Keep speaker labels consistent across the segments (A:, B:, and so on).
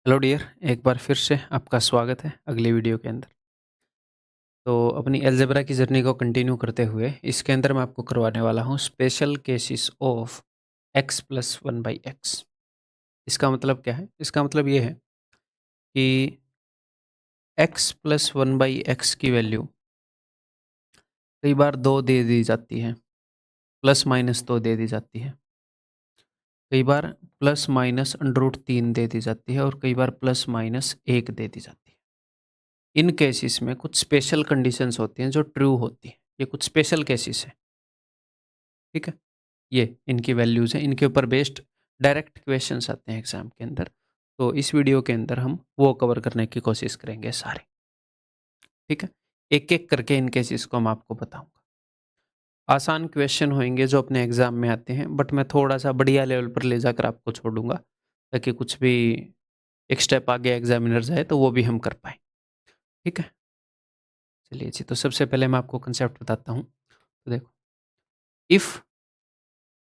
A: Hello dear, एक बार फिर से आपका स्वागत है अगली वीडियो के अंदर। तो अपनी अलजेब्रा की जर्नी को कंटिन्यू करते हुए इसके अंदर मैं आपको करवाने वाला हूँ special cases of x plus one by x. इसका मतलब क्या है? इसका मतलब ये है कि x plus one by x की वैल्यू कई बार दो दे दी जाती है, प्लस माइनस दो दे दी जाती है, कई बार प्लस माइनस अंडर रूट तीन दे दी जाती है और कई बार प्लस माइनस एक दे दी जाती है। इन केसेस में कुछ स्पेशल कंडीशंस होती हैं जो ट्रू होती हैं। ये कुछ स्पेशल केसेस हैं, ठीक है? ये इनकी वैल्यूज़ हैं, इनके ऊपर बेस्ड डायरेक्ट क्वेश्चंस आते हैं एग्जाम के अंदर। तो इस वीडियो के अंदर हम वो कवर करने की कोशिश करेंगे सारे, ठीक है? एक-एक करके इन केसेस को मैं आपको बताऊँगा। आसान क्वेश्चन होंगे जो अपने एग्जाम में आते हैं, बट मैं थोड़ा-सा बढ़िया लेवल पर ले जाकर आपको छोड़ूँगा, ताकि कुछ भी एक स्टेप आगे एग्जामिनर जाए तो वो भी हम कर पाएँ, ठीक है? चलिए जी, तो सबसे पहले मैं आपको कांसेप्ट बताता हूँ। तो देखो, if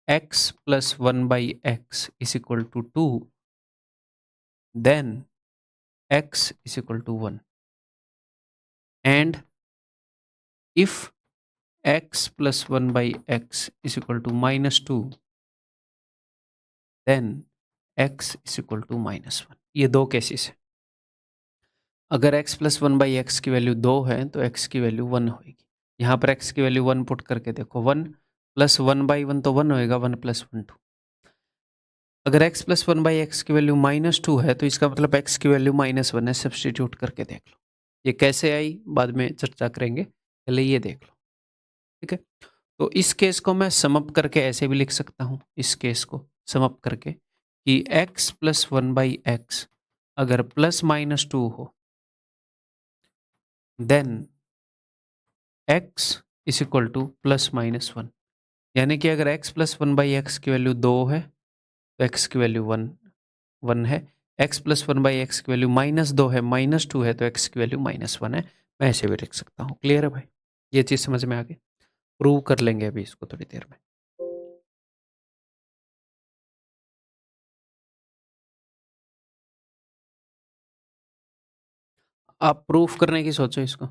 A: x plus 1 by x is equal to 2, then x is equal to 1. And if x plus 1 by x is equal to minus 2, then x is equal to minus 1. ये दो केसेस है। अगर x plus one by x की value 2 है तो x की value 1 होगी। यहाँ पर x की वैल्यू 1 पुट करके देखो, 1 प्लस 1 बाई 1 तो 1 होएगा, 1 प्लस 1 2। अगर x plus one by x की वैल्यू माइनस 2 है तो इसका मतलब x की वैल्यू माइनस 1 है। सब्सटीट्यूट करके देख लो। ये कैसे आई बाद में चर्चा करेंगे, पहले ये देख लो, ठीक है? तो इस केस को मैं सम अप करके ऐसे भी लिख सकता हूँ, इस केस को सम अप करके कि x plus one by x अगर प्लस माइनस 2 हो, then x is equal to plus minus 1। यानी कि अगर x plus one by x की वैल्यू 2 है तो x की वैल्यू 1 है। x plus one by x की वैल्यू माइनस 2 है, माइनस 2 है, तो x की वैल्यू माइनस 1 है। मैं ऐसे भी लिख सकता हूँ। क्लियर है भाई? ये चीज़ समझ में आ गई? प्रूव कर लेंगे अभी इसको थोड़ी देर में। आप प्रूफ करने की सोचो, इसको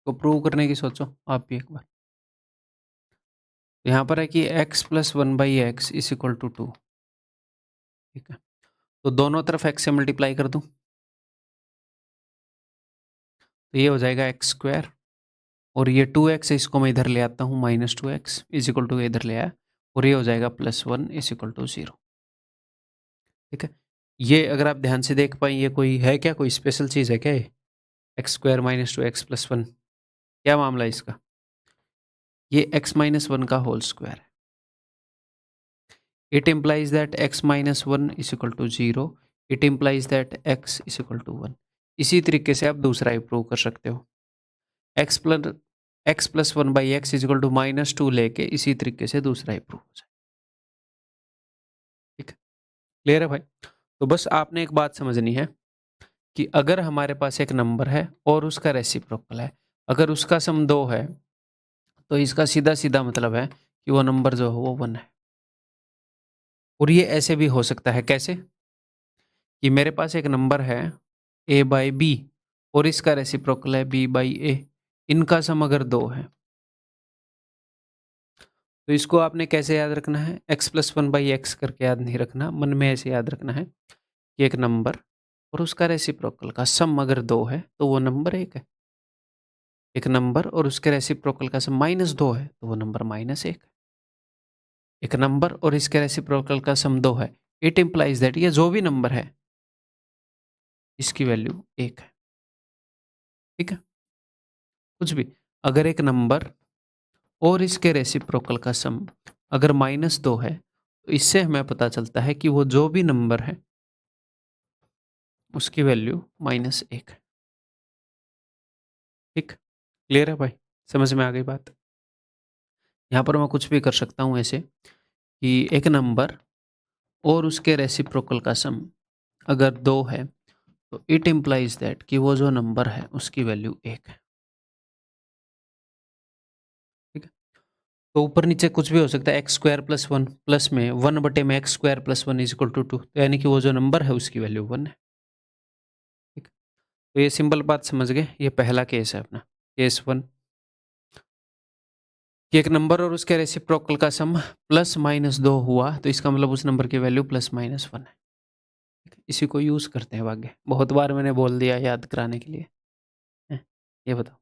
A: को प्रूव करने की सोचो आप भी एक बार। यहाँ पर है कि x plus one by x is equal to 2, ठीक है? तो दोनों तरफ x से मल्टीप्लाई कर दूँ तो ये हो जाएगा एक्स स्क्वायर, और ये 2x है, इसको मैं इधर ले आता हूँ, minus 2x is equal to इधर ले आया, और ये हो जाएगा प्लस 1 इज इक्वल टू 0, ठीक है? ये अगर आप ध्यान से देख पाए, ये कोई है क्या, कोई स्पेशल चीज़ है क्या ये? X square minus 2x plus 1, क्या मामला है इसका? ये x माइनस 1 का होल स्क्वायर है। It implies that x minus 1 is equal to 0. It implies that x is equal to 1. इसी तरीके से आप दूसरा ही प्रूव कर सकते हो। x plus one by x is equal to minus 2 लेके इसी तरीके से दूसरा ही प्रूव हो जाए, ठीक है? क्लियर है भाई? तो बस आपने एक बात समझनी है कि अगर हमारे पास एक नंबर है और उसका रेसिप्रोकल है, अगर उसका सम 2 है तो इसका सीधा सीधा मतलब है कि वो नंबर जो है वो 1 है। और ये ऐसे भी हो सकता है, कैसे? कि मेरे पास एक नंबर है a बाई बी और इसका रेसिप्रोकल है b बाई ए, इनका सम अगर 2 है तो इसको आपने कैसे याद रखना है? x plus one by x करके याद नहीं रखना, मन में ऐसे याद रखना है कि एक नंबर और उसका रेसिप्रोकल का सम अगर 2 है तो वो नंबर 1 है। एक नंबर और उसके रेसिप्रोकल का सम माइनस 2 है तो वो नंबर माइनस 1 है। एक नंबर और इसके रेसिप्रोकल का सम 2 है, इट इम्प्लाइज दैट ये जो भी नंबर है इसकी वैल्यू 1 है, ठीक है? कुछ भी, अगर एक नंबर और इसके रेसिप्रोकल का सम अगर माइनस 2 है तो इससे हमें पता चलता है कि वो जो भी नंबर है उसकी वैल्यू माइनस 1 है, ठीक? क्लियर है भाई? समझ में आ गई बात? यहाँ पर मैं कुछ भी कर सकता हूँ ऐसे कि एक नंबर और उसके रेसिप्रोकल का सम अगर 2 है तो इट इम्प्लाइज दैट कि वो जो नंबर है उसकी वैल्यू 1 है, ठीक है? तो ऊपर नीचे कुछ भी हो सकता है, x square plus one plus में वन बटे में x square plus one is equal to two, तो यानी कि वो जो नंबर है उसकी वैल्यू वन है। ठीक, तो ये सिंपल बात समझ गए। ये पहला केस है अपना, केस वन, कि एक नंबर और उसके रेसिप्रोकल का सम प्लस माइनस दो हुआ, तो इसका मतलब उस नंबर की वैल्यू प्लस माइनस वन है। इसी को यूज करते हैं भाग्य, बहुत बार मैंने बोल दिया याद कराने के लिए। हैं? ये बताओ,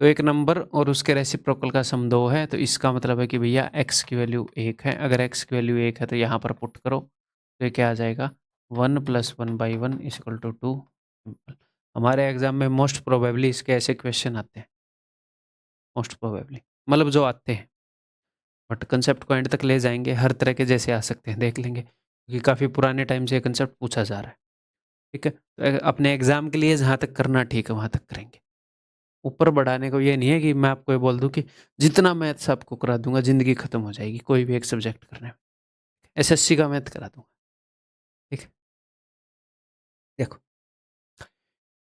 A: तो एक नंबर और उसके रेसिप्रोकल का सम दो है, तो इसका मतलब है कि भैया x की वैल्यू एक है। अगर x की वैल्यू एक है तो यहाँ पर पुट करो, तो ये क्या आ जाएगा, one plus one by one is equal to two. हमारे एग्जाम में मोस्ट प्रोबेबली इसके ऐसे क्वेश्चन आते हैं, मोस्ट प्रोबेबली मतलब जो आते हैं, बट कंसेप्ट को एंड तक ले जाएंगे, हर तरह के जैसे आ सकते हैं देख लेंगे, क्योंकि काफ़ी पुराने टाइम से ये कंसेप्ट पूछा जा रहा है। ठीक है, तो अपने एग्जाम के लिए जहाँ तक करना ठीक है वहाँ तक करेंगे। ऊपर बढ़ाने को ये नहीं है कि मैं आपको ये बोल दूँ कि जितना मैथ्स आपको करा दूंगा ज़िंदगी खत्म हो जाएगी कोई भी एक सब्जेक्ट करने में। एसएससी का मैथ करा दूंगा। ठीक है, देखो,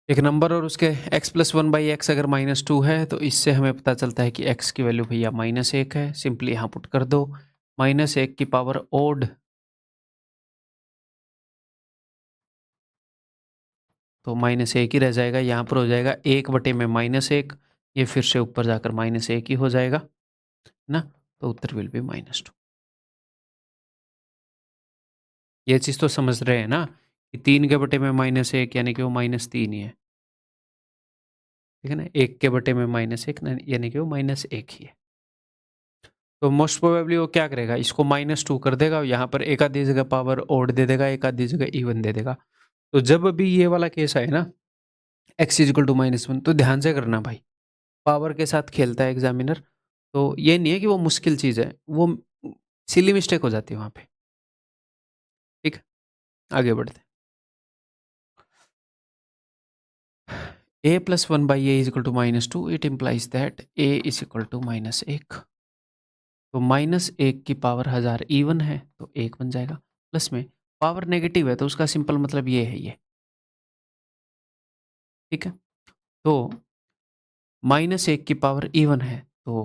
A: एक नंबर और उसके x plus one by x अगर माइनस टू है, तो इससे हमें पता चलता है कि x की वैल्यू भैया माइनस एक है। सिंपली यहाँ पुट कर दो, माइनस एक की पावर ओड, तो माइनस एक ही रह जाएगा। यहाँ पर हो जाएगा एक बटे में माइनस एक, ये फिर से ऊपर जाकर माइनस एक ही हो जाएगा ना, तो उत्तर विल बी माइनस टू। ये चीज़ तो समझ रहे हैं ना कि तीन के बटे में माइनस एक यानी कि वो माइनस तीन ही है। ठीक है ना, एक के बटे में माइनस एक यानी कि वो माइनस एक ही है। तो मोस्ट प्रोबेबली वो क्या करेगा, इसको माइनस टू कर देगा, यहाँ पर एक आधी जगह पावर ओड दे देगा, एक आधी जगह इवन दे देगा। तो जब भी ये वाला केस आए ना, x is equal to minus one, तो ध्यान से करना भाई, पावर के साथ खेलता है एग्जामिनर। तो ये नहीं है कि वो मुश्किल चीज़ है, वो सिली मिस्टेक हो जाती है वहाँ पे। ठीक है, आगे बढ़ते हैं। A plus one by a is equal to minus two, it implies that a is equal to minus एक। तो माइनस एक की पावर हजार इवन है तो एक बन जाएगा, प्लस में पावर नेगेटिव है तो उसका सिंपल मतलब ये है ये। ठीक है, तो माइनस एक की पावर इवन है तो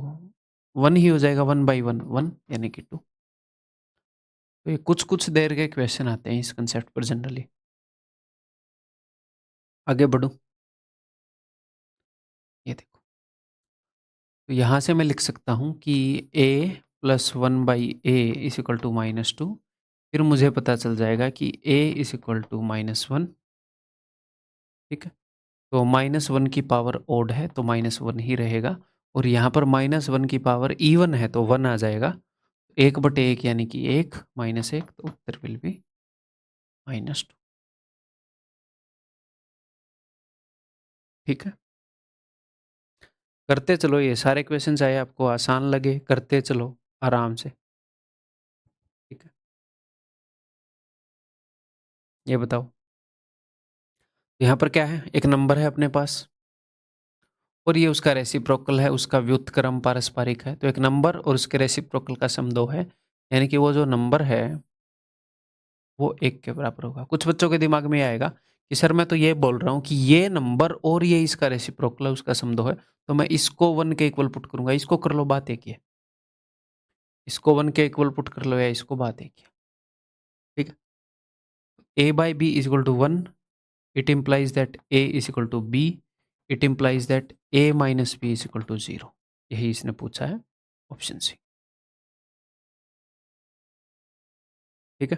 A: वन ही हो जाएगा, वन बाई वन वन यानी कि टू। तो ये कुछ कुछ देर के क्वेश्चन आते हैं इस कंसेप्ट पर जनरली। आगे बढ़ूं, ये देखो, तो यहाँ से मैं लिख सकता हूँ कि a plus one by a is equal to minus two. फिर मुझे पता चल जाएगा कि a is equal to minus one. ठीक है, तो माइनस वन की पावर ओड है तो माइनस वन ही रहेगा, और यहाँ पर माइनस वन की पावर इवन है तो वन आ जाएगा। एक बटे एक यानी कि एक माइनस एक, तो उत्तर विल बी माइनस टू। ठीक है, करते चलो, ये सारे क्वेश्चन चाहे आपको आसान लगे करते चलो आराम से। ठीक है, ये बताओ, यहाँ पर क्या है, एक नंबर है अपने पास और ये उसका रेसिप्रोकल है, उसका व्युत्क्रम पारस्परिक है। तो एक नंबर और उसके रेसिप्रोकल का सम दो है, यानी कि वो जो नंबर है वो एक के बराबर होगा। कुछ बच्चों के दिमाग में आएगा कि सर मैं तो ये बोल रहा हूँ कि ये नंबर और ये इसका रेसिप्रोकल है, उसका सम दो है, तो मैं इसको वन के इक्वल पुट करूंगा। इसको कर लो, बात एक ही है। इसको वन के इक्वल पुट कर लो या इसको, बात एक ही है। ठीक है, a by b is equal to one, it implies that a is equal to b, it implies that a minus b is equal to zero. यही इसने पूछा है, ऑप्शन सी। ठीक है,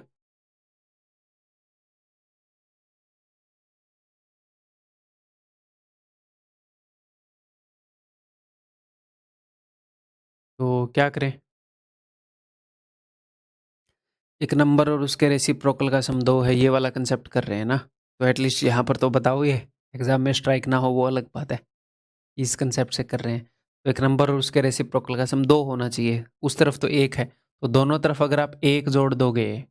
A: तो क्या करें, एक नंबर और उसके रेसिप्रोकल का सम दो है, ये वाला कंसेप्ट कर रहे हैं ना, तो एटलीस्ट यहाँ पर तो बताओ, ये एग्जाम में स्ट्राइक ना हो वो अलग बात है। इस कंसेप्ट से कर रहे हैं, तो एक नंबर और उसके रेसिप्रोकल का सम दो होना चाहिए, उस तरफ तो एक है, तो दोनों तरफ अगर आप एक जोड़ दोगे,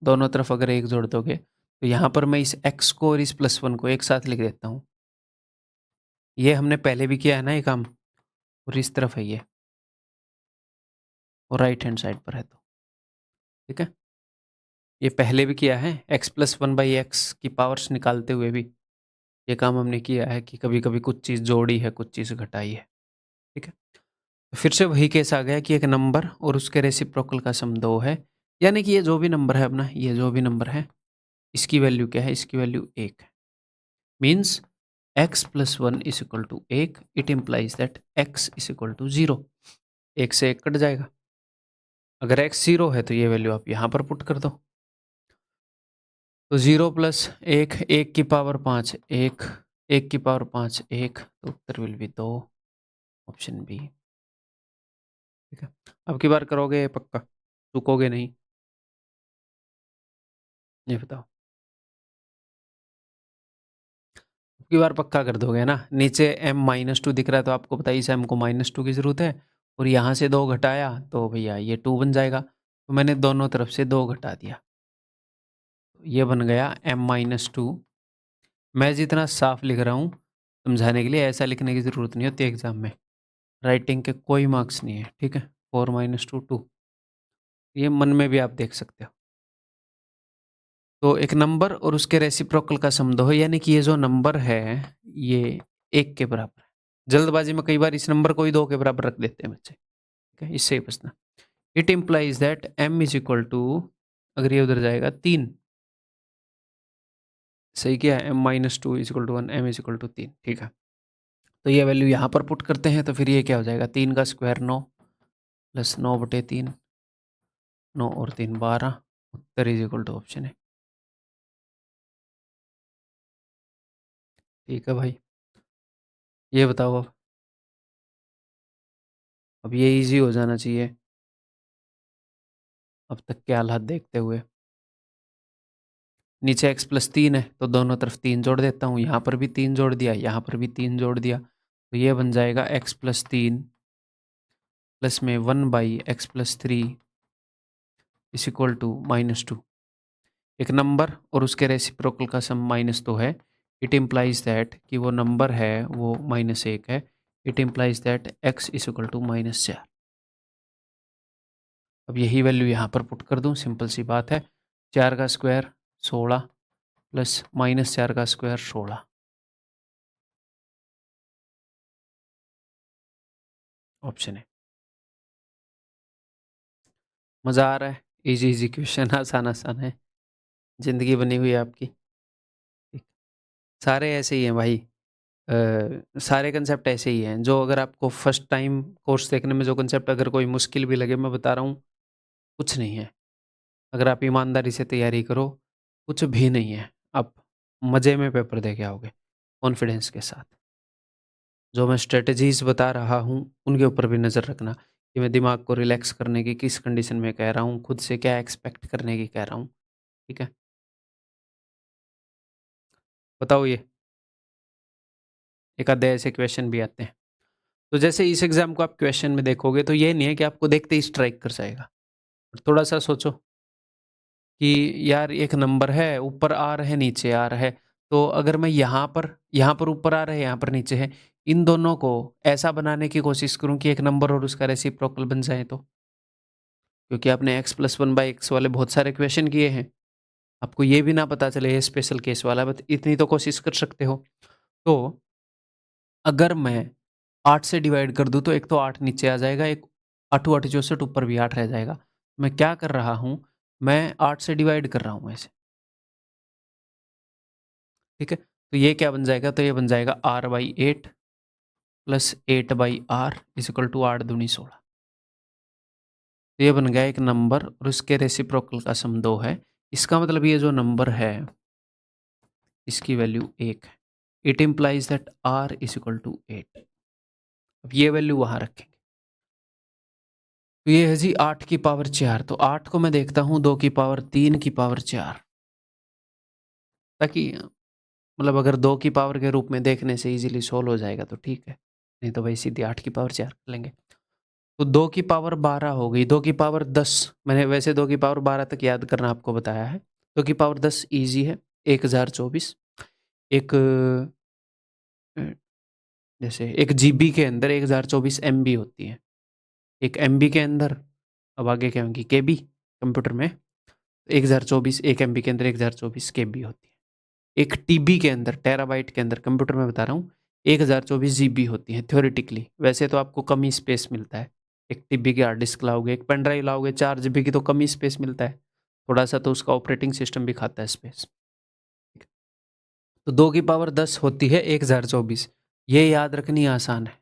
A: दोनों तरफ अगर एक जोड़ दोगे, तो यहाँ पर मैं इस x को और इस प्लस वन को एक साथ लिख देता हूँ। ये हमने पहले भी किया है ना ये काम, और इस तरफ है ये, और राइट हैंड साइड पर है तो। ठीक है, ये पहले भी किया है, x plus one by x की पावर्स निकालते हुए भी। ये काम हमने किया है कि कभी-कभी कुछ चीज़ जोड़ी है, कुछ चीज़ घटाई है, ठीक है? तो फिर से वही केस आ गया कि एक नंबर और उसके रेसिप्रोकल का सम 2 है, यानी कि ये जो भी नंबर है अपना, ये जो भी नंबर है, इसकी वैल्यू क्या है? इसकी वैल्यू 1 है। Means x + 1 = 1, it implies that x = 0। 1 से 1 कट जाएगा। अगर x 0 है तो ये वैल्यू आप यहाँ पर पुट कर दो। तो 0 + 1, 1 की पावर 5, 1, 1 की पावर 5, 1, तो उत्तर विल बी 2, ऑप्शन बी। ठीक है? अब की बार करोगे पक्का? चूकोगे नहीं? ये बताओ। अब की बार पक्का कर दोगे ना? नीचे m-2 दिख रहा है तो आपको पता है इस m को -2 की ज़रूरत है और यहाँ से 2 घटाया तो भैया ये 2 बन जाएगा। तो मैंने दोनों तरफ से 2 घटा दिया। ये बन गया m-2। मैं जितना साफ लिख रहा हूँ समझाने के लिए, ऐसा लिखने की ज़रूरत नहीं होती एग्ज़ाम में। राइटिंग के कोई मार्क्स नहीं है, ठीक है? 4 - 2 2, ये मन में भी आप देख सकते हो। तो एक नंबर और उसके रेसिप्रोकल का सम 2 है, यानी कि ये जो नंबर है, ये 1 के बराबर है। जल्दबाजी में कई बार इस नंबर को ही 2 के बराबर रख देते हैं बच्चे, ठीक है? इससे ही बचना। इट इम्प्लाइज़ दैट m = अगर ये उधर जाएगा 3, सही किया है? m - 2 = 1, m = 3, ठीक है? तो ये वैल्यू यहाँ पर पुट करते हैं तो फिर ये क्या हो जाएगा? 3 का स्क्वायर 9 + 9/3, 9 और 3 12, उत्तर इज़ इक्वल टू ऑप्शन है। ठीक है भाई, ये बताओ अब ये ईज़ी हो जाना चाहिए, अब तक के हालात देखते हुए। नीचे x + 3 है तो दोनों तरफ 3 जोड़ देता हूँ, यहाँ पर भी 3 जोड़ दिया, यहाँ पर भी 3 जोड़ दिया, तो ये बन जाएगा x + 3 प्लस में 1/x + 3 = -2। एक नंबर और उसके रेसिप्रोकल का सम -2 है। इट इम्प्लाइज़ दैट कि वो नंबर है वो -1 है। It implies that x = -4। अब यही वैल्यू यहाँ पर पुट कर दूँ, सिंपल सी बात है। 4 का स्क्वायर 16 प्लस -4 का स्क्वायर 16, ऑप्शन है। मज़ा आ रहा है? ईज़ी-ईज़ी क्वेश्चन आसान-आसान है। ज़िंदगी बनी हुई है आपकी। ठीक। सारे ऐसे ही हैं भाई। सारे कंसेप्ट ऐसे ही हैं, जो अगर आपको फर्स्ट टाइम कोर्स देखने में जो कंसेप्ट अगर कोई मुश्किल भी लगे, मैं बता रहा हूँ, कुछ नहीं है। अगर आप ईमानदारी से तैयारी करो, कुछ भी नहीं है। आप मज़े में पेपर दे के आओगे, कॉन्फिडेंस के साथ। जो मैं स्ट्रैटेजीज़ बता रहा हूँ, उनके ऊपर भी नज़र रखना कि मैं दिमाग को रिलैक्स करने की किस कंडीशन में कह रहा हूँ, खुद से क्या एक्सपेक्ट करने की कह रहा हूँ, ठीक है? बताओ ये, एक आधे ऐसे क्वेश्चन भी आते हैं। तो जैसे इस एग्ज़ाम को आप क्वेश्चन में देखोगे, तो ये नहीं है कि आपको देखते ही स्ट्राइक कर जाएगा। थोड़ा-सा सोचो कि यार एक नंबर है, ऊपर आ रहा है, नीचे आ रहा है, तो अगर मैं यहाँ पर ऊपर आ रहा है, यहाँ पर नीचे है, इन दोनों को ऐसा बनाने की कोशिश करूँ कि एक नंबर और उसका रेसिप्रोकल बन जाए तो? क्योंकि आपने x + 1/x वाले बहुत सारे क्वेश्चन किए हैं। आपको ये भी ना पता चले ये स्पेशल केस वाला, बट इतनी तो कोशिश कर सकते हो। तो अगर मैं 8 से डिवाइड कर दूँ तो एक तो 8 नीचे आ जाएगा, एक आठों आठ 64 ऊपर भी 8 रह जाएगा। मैं क्या कर रहा हूँ, मैं 8 से डिवाइड कर रहा हूँ ऐसे, ठीक है? तो ये क्या बन जाएगा? तो ये बन जाएगा r/8 plus 8/r equal to 8 दूनी 16। तो ये बन गया एक नंबर और उसके रेसिप्रोकल का सम 2 है। इसका मतलब ये जो नंबर है, इसकी वैल्यू 1 है। It implies that r is equal to 8। अब ये वैल्यू वहाँ रखेंगे। तो ये है जी 8 की पावर 4, तो 8 को मैं देखता हूँ 2 की पावर 3 की पावर 4, ताकि मतलब अगर 2 की पावर के रूप में देखने से ईज़िली सॉल्व हो जाएगा तो ठीक है, नहीं तो भाई सीधे 8 की पावर 4 कर लेंगे। तो 2 की पावर 12 हो गई, 2 की पावर 10, मैंने वैसे 2 की पावर 12 तक याद करना आपको बताया है। 2 की पावर 10 ईज़ी है, 1024। एक अ, जैसे 1 जीबी के अंदर 1024 एमबी होती है। एक एमबी के अंदर, अब आगे क्या होंगी केबी, कंप्यूटर में 1024, 1 एमबी के अंदर 1024 केबी होती है। एक टीबी के अंदर, टेराबाइट के अंदर, कंप्यूटर में बता रहा हूँ, 1024 जीबी होती है थ्योरेटिकली। वैसे तो आपको कम ही स्पेस मिलता है। एक टीबी की हार्ड डिस्क लाओगे, एक पेन ड्राइव लाओगे 4 जीबी की, तो कम ही स्पेस मिलता है। थोड़ा-सा तो उसका ऑपरेटिंग सिस्टम भी खाता है स्पेस। तो 2 की पावर 10 होती है 1024। ये याद रखनी आसान है।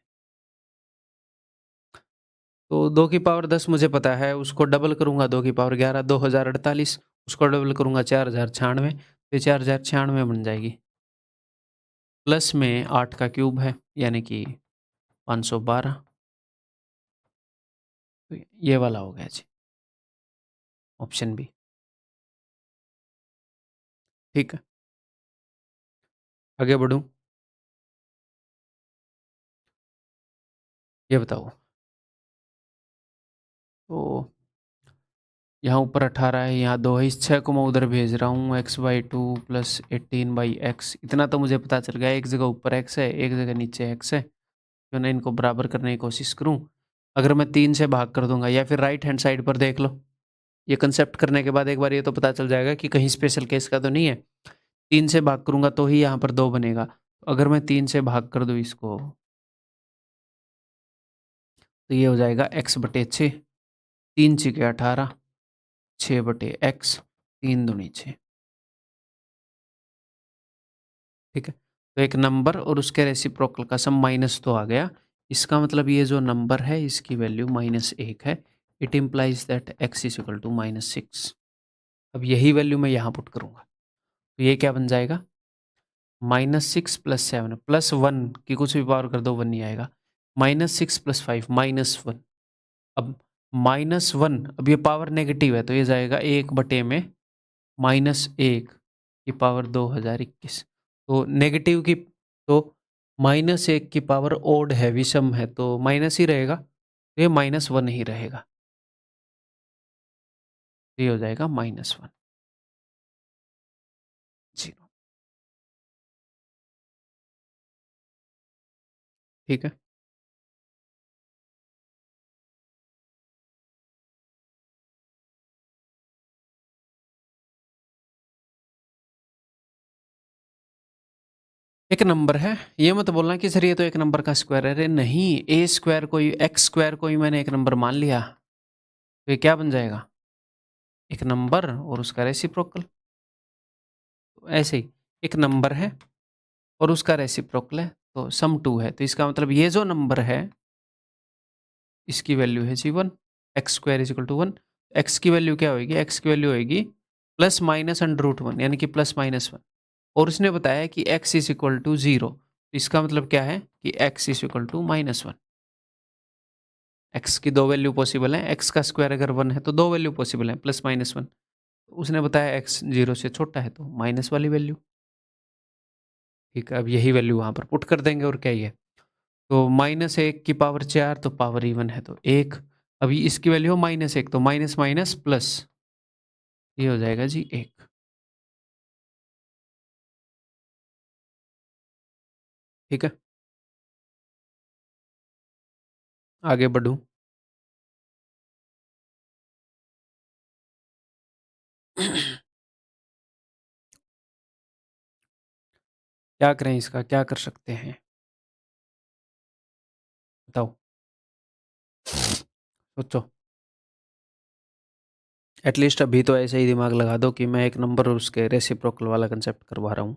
A: तो 2 की पावर 10 मुझे पता है, उसको डबल करूँगा 2 की पावर 11, 2048, उसको डबल करूँगा 4096, तो 4096 बन जाएगी। प्लस में 8 का क्यूब है, यानी कि 512। तो ये वाला हो गया जी, ऑप्शन बी। ठीक है, आगे बढ़ूँ? ये बताओ। तो यहाँ ऊपर 18 है, यहाँ 2 है, इस 6 को मैं उधर भेज रहा हूँ, x/2 प्लस 18/x। इतना तो मुझे पता चल गया, एक जगह ऊपर x है, एक जगह नीचे x है। क्यों ना इनको बराबर करने की कोशिश करूँ। अगर मैं 3 से भाग कर दूंगा, या फिर राइट हैंड साइड पर देख लो, ये कंसेप्ट करने के बाद एक बार ये तो पता चल जाएगा कि कहीं स्पेशल केस का तो नहीं है। 3 से भाग करूंगा तो ही यहाँ पर 2 बनेगा। अगर मैं 3 से भाग कर दूँ इसको, तो ये हो जाएगा x/6, 3 छीके 18, 6/x, 3 दूनी 6। ठीक है, तो एक नंबर और उसके रेसिप्रोकल का सम माइनस तो आ गया। इसका मतलब ये जो नंबर है इसकी वैल्यू -1 है। It implies that x is equal to -6। अब यही वैल्यू मैं यहाँ पुट करूँगा, तो ये क्या बन जाएगा, -6 + 7 +1 की कुछ भी पावर कर दो 1 नहीं आएगा। -6 + 5 -1। अब -1, अब ये पावर नेगेटिव है तो ये जाएगा 1 में -1 की पावर 2021। तो नेगेटिव की, तो -1 की पावर ओड है, विषम है, तो माइनस ही रहेगा, तो ये -1 ही रहेगा। तो ये हो जाएगा -1, 0। ठीक है, एक नंबर है, ये मत बोलना कि सर ये तो एक नंबर का स्क्वायर है। अरे नहीं, ए स्क्वायर को ही, एक्स स्क्वायर को ही मैंने एक नंबर मान लिया, तो ये क्या बन जाएगा, एक नंबर और उसका रेसिप्रोकल। तो ऐसे ही एक नंबर है और उसका रेसिप्रोकल है, तो सम 2 है, तो इसका मतलब ये जो नंबर है इसकी वैल्यू है जी 1, x square is equal to 1। X की वैल्यू क्या होगी, एक्स की वैल्यू होगी ±√1, यानी कि +-1। और उसने बताया कि x इज इक्वल टू 0, इसका मतलब क्या है कि x is equal to -1। x की 2 वैल्यू पॉसिबल है, x का स्क्वायर अगर 1 है तो 2 वैल्यू पॉसिबल है, +-1। उसने बताया x 0 से छोटा है, तो माइनस वाली वैल्यू। ठीक है, अब यही वैल्यू वहाँ पर पुट कर देंगे, और क्या ही है। तो -1 की पावर 4, तो पावर इवन है तो 1। अभी इसकी वैल्यू हो -1, तो माइनस माइनस प्लस, ये हो जाएगा जी 1। ठीक है, आगे बढ़ूँ? क्या करें इसका, क्या कर सकते हैं? बताओ, सोचो। एटलीस्ट अभी तो ऐसे ही दिमाग लगा दो कि मैं एक नंबर और उसके रेसिप्रोकल वाला कंसेप्ट करवा रहा हूँ।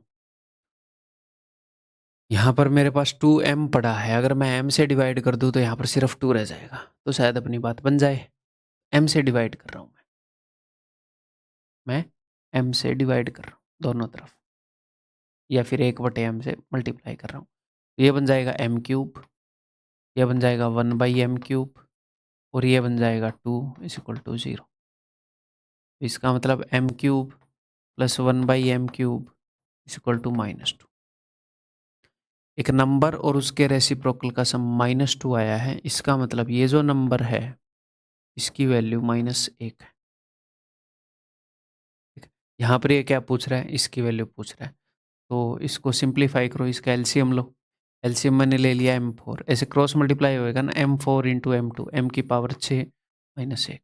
A: यहाँ पर मेरे पास 2m पड़ा है, अगर मैं m से डिवाइड कर दूँ तो यहाँ पर सिर्फ 2 रह जाएगा, तो शायद अपनी बात बन जाए। m से डिवाइड कर रहा हूँ मैं m से डिवाइड कर रहा हूँ दोनों तरफ, या फिर 1/m से मल्टीप्लाई कर रहा हूँ। तो ये बन जाएगा m³, ये बन जाएगा 1/m³, और ये बन जाएगा 2 इज इक्वल टू 0। इसका मतलब m³ plus 1/m³ is equal to -2। एक नंबर और उसके रेसिप्रोकल का सम -2 आया है, इसका मतलब ये जो नंबर है इसकी वैल्यू -1 है। ठीक है? यहाँ पर ये क्या पूछ रहा है, इसकी वैल्यू पूछ रहा है, तो इसको सिंप्लीफाई करो, इसका एलसीएम लो। एलसीएम मैंने ले लिया m4, ऐसे क्रॉस मल्टीप्लाई होएगा ना, m4 इंटू m2, m की पावर 6 -1,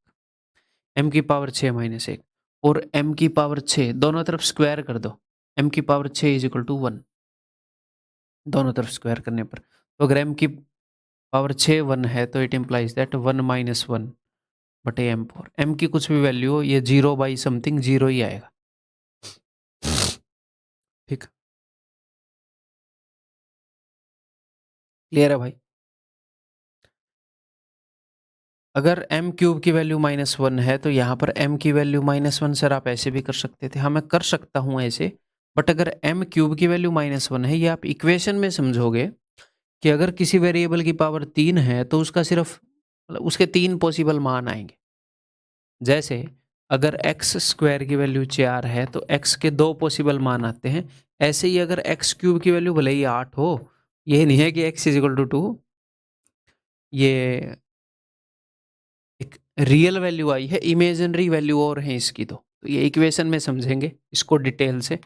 A: m की पावर 6 -1, और m की पावर 6 दोनों तरफ स्क्वायर कर दो। m की पावर 6 इज इक्वल टू 1, दोनों तरफ स्क्वायर करने पर। तो अगर m की पावर 6 1 है तो इट इम्प्लाइज दैट 1 माइनस 1 बटे m4। m की कुछ भी वैल्यू हो, ये 0 बाई समथिंग 0 ही आएगा। ठीक, क्लियर है भाई? अगर m क्यूब की वैल्यू -1 है तो यहाँ पर m की वैल्यू -1 सर आप ऐसे भी कर सकते थे। हाँ, मैं कर सकता हूँ ऐसे, बट अगर m क्यूब की वैल्यू -1 है, ये आप इक्वेशन में समझोगे कि अगर किसी वेरिएबल की पावर 3 है तो उसका सिर्फ मतलब उसके 3 पॉसिबल मान आएंगे। जैसे अगर एक्स स्क्वायर की वैल्यू 4 है तो x के 2 पॉसिबल मान आते हैं। ऐसे ही अगर x क्यूब की वैल्यू भले ही 8 हो, ये नहीं है कि x इज इक्वल टू 2, ये एक रियल वैल्यू आई है, इमेजिनरी वैल्यू और है इसकी। तो ये इक्वेशन में समझेंगे इसको डिटेल से,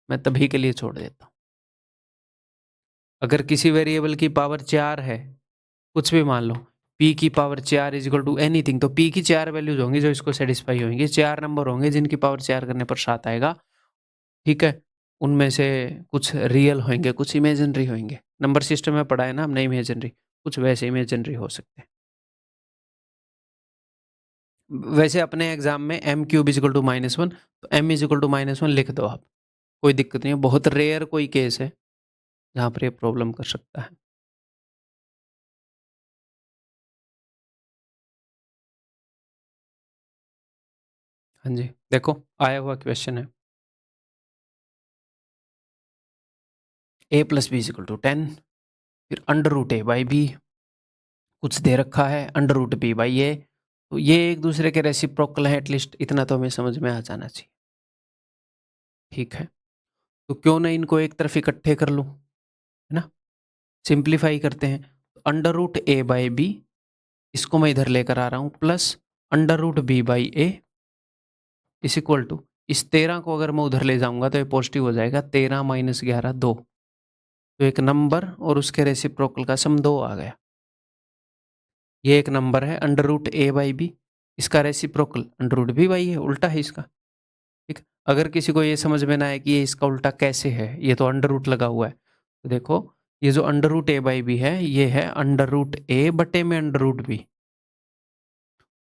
A: मैं तभी के लिए छोड़ देता हूँ। अगर किसी वेरिएबल की पावर 4 है, कुछ भी मान लो, p की power 4 is equal to anything, तो p की 4 वैल्यूज होंगी जो इसको सेटिस्फाई होंगी। 4 नंबर होंगे जिनकी पावर 4 करने पर 7 आएगा। ठीक है, उनमें से कुछ रियल होंगे, कुछ इमेजिनरी होंगे। नंबर सिस्टम में पढ़ा है ना हमने इमेजिनरी, कुछ वैसे इमेजिनरी हो सकते हैं। वैसे अपने एग्जाम में m cube is equal to -1, तो m इज इक्वल टू -1 लिख दो आप, कोई दिक्कत नहीं है। बहुत रेयर कोई केस है जहाँ पर ये प्रॉब्लम कर सकता है। हाँ जी, देखो आया हुआ क्वेश्चन है, a plus b is equal to 10, फिर under root a by b, कुछ दे रखा है under root b by a. तो ये एक दूसरे के रेसिप्रोकल है, एटलीस्ट इतना तो हमें समझ में आ जाना चाहिए। ठीक है, तो क्यों ना इनको एक तरफ इकट्ठे कर लूँ, है ना? सिंप्लीफाई करते हैं। Under root a by b, इसको मैं इधर लेकर आ रहा हूँ, plus under root b by a is equal to, इस 13 को अगर मैं उधर ले जाऊंगा तो ये पॉजिटिव हो जाएगा। 13 माइनस 11 2, तो एक नंबर और उसके रेसिप्रोकल का सम 2 आ गया। ये एक नंबर है under root a by b, इसका reciprocal under root b by है, उल्टा है इसका। ठीक, अगर किसी को ये समझ में ना आए कि ये इसका उल्टा कैसे है, ये तो अंडर रूट लगा हुआ है, तो देखो ये जो under root a by b है, ये है अंडर रूट ए बटे में अंडर रूट बी,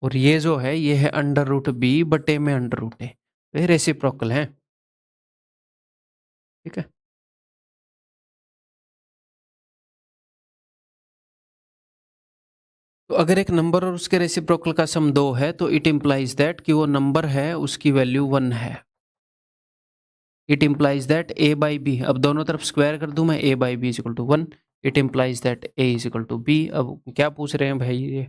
A: और ये जो है ये है अंडर रूट बी बटे में अंडर रूट ए, तो ये रेसिप्रोकल है। ठीक है, तो अगर एक नंबर और उसके रेसिप्रोकल का सम 2 है तो इट इम्प्लाइज दैट कि वो नंबर है उसकी वैल्यू 1 है। It implies that a by b, अब दोनों तरफ स्क्वायर कर दूं मैं, a by b is equal to 1। It implies that a is equal to b. अब क्या पूछ रहे हैं भाई ये,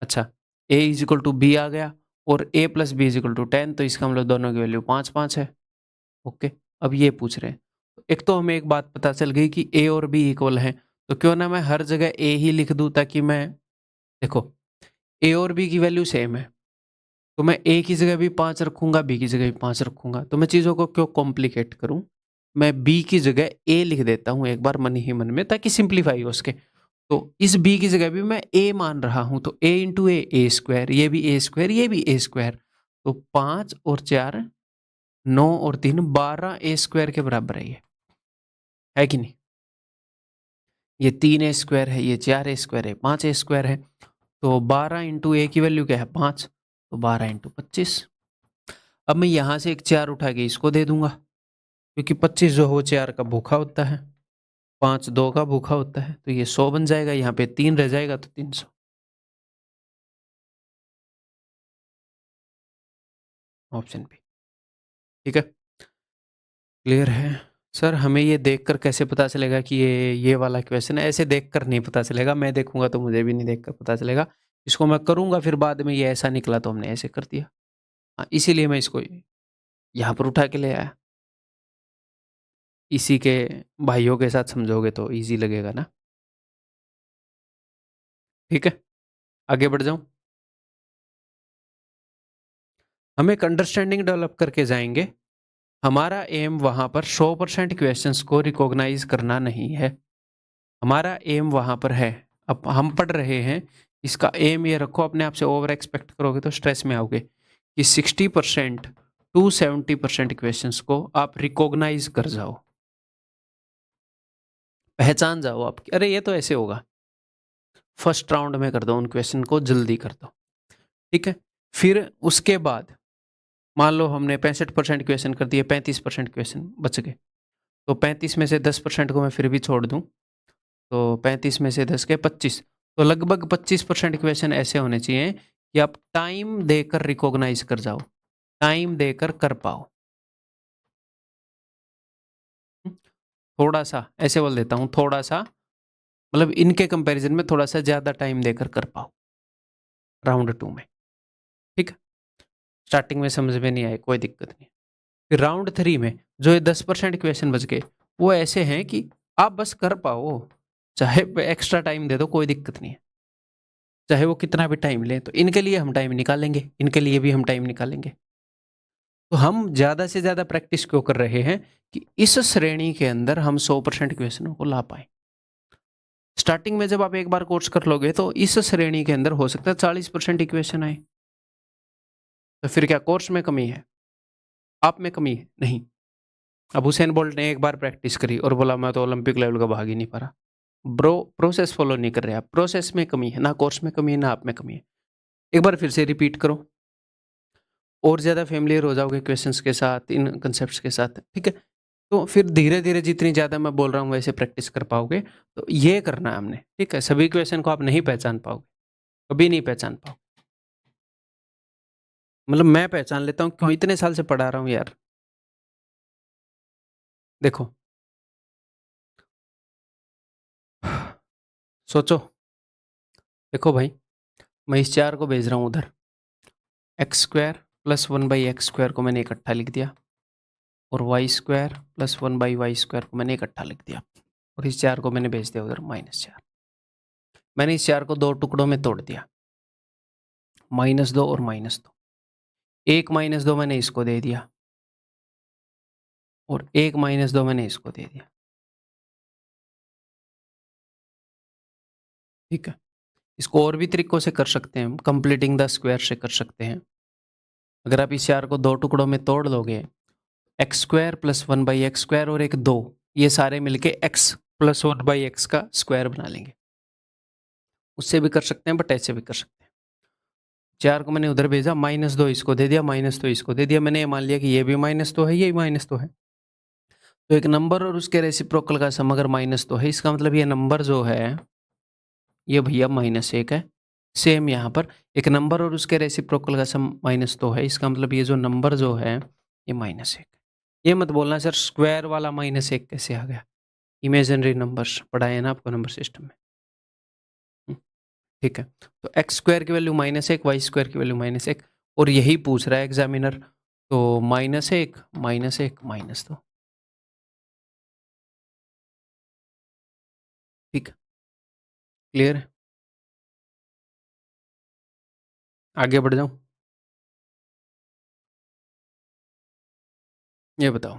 A: अच्छा a is equal to b आ गया, और a plus b is equal to 10, तो इसका मतलब दोनों की वैल्यू 5 5 है। ओके, अब ये पूछ रहे हैं, एक तो हमें एक बात पता चल गई कि ए और बी इक्वल हैं, तो क्यों ना मैं हर जगह ए ही लिख दूं, ताकि मैं, देखो ए और बी की वैल्यू सेम है, तो मैं ए की जगह भी 5 रखूंगा, बी की जगह भी 5 रखूंगा, तो मैं चीज़ों को क्यों कॉम्प्लिकेट करूं। मैं बी की जगह ए लिख देता हूं एक बार मन ही मन में, ताकि सिंप्लीफाई हो सके। तो इस बी की जगह भी मैं ए मान रहा हूं, तो ए इंटू ए स्क्वायर, ये भी ए स्क्वायर, ये भी ए स्क्वायर, तो 5 और 4 9 और 3 12 ए स्क्वायर के बराबर है कि नहीं? ये 3 ए स्क्वायर है, ये 4 ए स्क्वायर है, 5 ए स्क्वायर है, तो 12 इंटू ए की वैल्यू क्या है 5, तो 12 इंटू 25। अब मैं यहाँ से एक 4 उठा के इसको दे दूंगा, क्योंकि 25 जो हो 4 का भूखा होता है, 5 2 का भूखा होता है, तो ये 100 बन जाएगा, यहाँ पे 3 रह जाएगा तो 300। Option b. ठीक है, क्लियर है? सर हमें ये देखकर कैसे पता चलेगा कि ये वाला क्वेश्चन है? ऐसे देखकर नहीं पता चलेगा, मैं देखूंगा तो मुझे भी नहीं देखकर पता चलेगा। इसको मैं करूंगा फिर बाद में ये ऐसा निकला तो हमने ऐसे कर दिया। हाँ, इसीलिए मैं इसको यहाँ पर उठा के ले आया। इसी के भाइयों के साथ समझोगे तो इजी लगेगा ना। ठीक है, आगे बढ़ जाऊं। हम एक अंडरस्टैंडिंग डेवलप करके जाएंगे। हमारा एम वहां पर 100% क्वेश्चंस को रिकॉग्नाइज करना नहीं है, हमारा एम वहां पर है। अब हम पढ़ रहे हैं, इसका एम ये रखो, अपने आप से ओवर एक्सपेक्ट करोगे तो स्ट्रेस में आओगे कि 60% 270% क्वेश्चंस को आप रिकॉग्नाइज कर जाओ, पहचान जाओ आप, अरे ये तो ऐसे होगा, फर्स्ट राउंड में कर दो, उन क्वेश्चन को जल्दी कर दो, ठीक है। फिर उसके बाद मान लो हमने 65% क्वेश्चन कर दिए, 35% क्वेश्चन बच गए, तो 35 में से 10% को मैं फिर भी छोड़ दूं, तो 35 में से 10 के 25, तो लगभग 25% क्वेश्चन ऐसे होने चाहिए कि आप टाइम देकर रिकॉग्नाइज कर जाओ, टाइम देकर कर पाओ। थोड़ा सा ऐसे बोल देता हूँ, थोड़ा सा मतलब इनके कंपैरिजन में थोड़ा सा ज़्यादा टाइम देकर कर पाओ राउंड 2 में, ठीक है। स्टार्टिंग में समझ में नहीं आए कोई दिक्कत नहीं। फिर राउंड 3 में जो ये 10% क्वेश्चन बच गए वो ऐसे हैं कि आप बस कर पाओ, चाहे एक्स्ट्रा टाइम दे दो कोई दिक्कत नहीं है, चाहे वो कितना भी टाइम ले, तो इनके लिए हम टाइम निकालेंगे, इनके लिए भी हम टाइम निकालेंगे। तो हम ज़्यादा से ज़्यादा प्रैक्टिस क्यों कर रहे हैं कि इस श्रेणी के अंदर हम 100% क्वेश्चनों को ला पाएँ। स्टार्टिंग में जब आप एक बार कोर्स कर लोगे तो इस श्रेणी के अंदर हो सकता है 40% इक्वेशन आए, तो फिर क्या कोर्स में कमी है, आप में कमी है? नहीं। अब हुसैन बोल्ट ने एक बार प्रैक्टिस करी और बोला मैं तो ओलंपिक लेवल का भाग ही नहीं पा रहा। ब्रो प्रोसेस फॉलो नहीं कर रहे आप, प्रोसेस में कमी है, ना कोर्स में कमी है, ना आप में कमी है। एक बार फिर से रिपीट करो, और ज़्यादा फेमिलियर हो जाओगे क्वेश्चंस के साथ, इन कंसेप्ट्स के साथ, ठीक है। तो फिर धीरे-धीरे जितनी ज़्यादा मैं बोल रहा हूँ वैसे प्रैक्टिस कर पाओगे, तो ये करना है हमने, ठीक है। सभी क्वेश्चन को आप नहीं पहचान पाओगे, कभी नहीं पहचान पाओगे। मतलब मैं पहचान लेता हूँ, क्यों इतने साल से पढ़ा रहा हूँ यार। देखो, सोचो, देखो भाई, मैं इस 4 को भेज रहा हूँ उधर, x² + 1/x² को मैंने इकट्ठा लिख दिया, और y² + 1/y² को मैंने इकट्ठा लिख दिया, और इस 4 को मैंने भेज दिया उधर -4। मैंने इस 4 को 2 टुकड़ों में तोड़ दिया, -2 और -2। 1 -2 मैंने इसको दे दिया, और 1 -2 मैंने इसको दे दिया, ठीक है। इसको और भी तरीकों से कर सकते हैं हम, कंप्लीटिंग द स्क्वायर से कर सकते हैं। अगर आप इस 4 को 2 टुकड़ों में तोड़ लोगे, x² + 1/x² और एक 2, ये सारे मिलके x + 1/x का स्क्वायर बना लेंगे। उससे भी कर सकते हैं, बट ऐसे भी कर सकते हैं। 4 को मैंने उधर भेजा, -2 इसको दे दिया, -2 इसको दे दिया। मैंने ये मान लिया कि ये भी -2 है, ये भी -2 है। तो एक नंबर और उसके रेसिप्रोकल का सम अगर -2 है, इसका मतलब ये नंबर जो है, ये भैया -1 है। सेम यहाँ पर एक नंबर और उसके रेसिप्रोकल का सम -2 है, इसका मतलब ये जो नंबर जो है, ये -1 है। ये मत बोलना सर स्क्वायर वाला -1 कैसे आ गया? इमेजिनरी नंबर्स पढ़ाए हैं ना आपको नंबर सिस्टम में। हुँ, ठीक है। तो x² की वैल्यू -1, y² की वैल्यू -1, और यही पूछ रहा है एग्ज़ामिनर, तो -1, -1, -2, ठीक है, क्लियर है? आगे बढ़ जाऊँ? ये बताओ,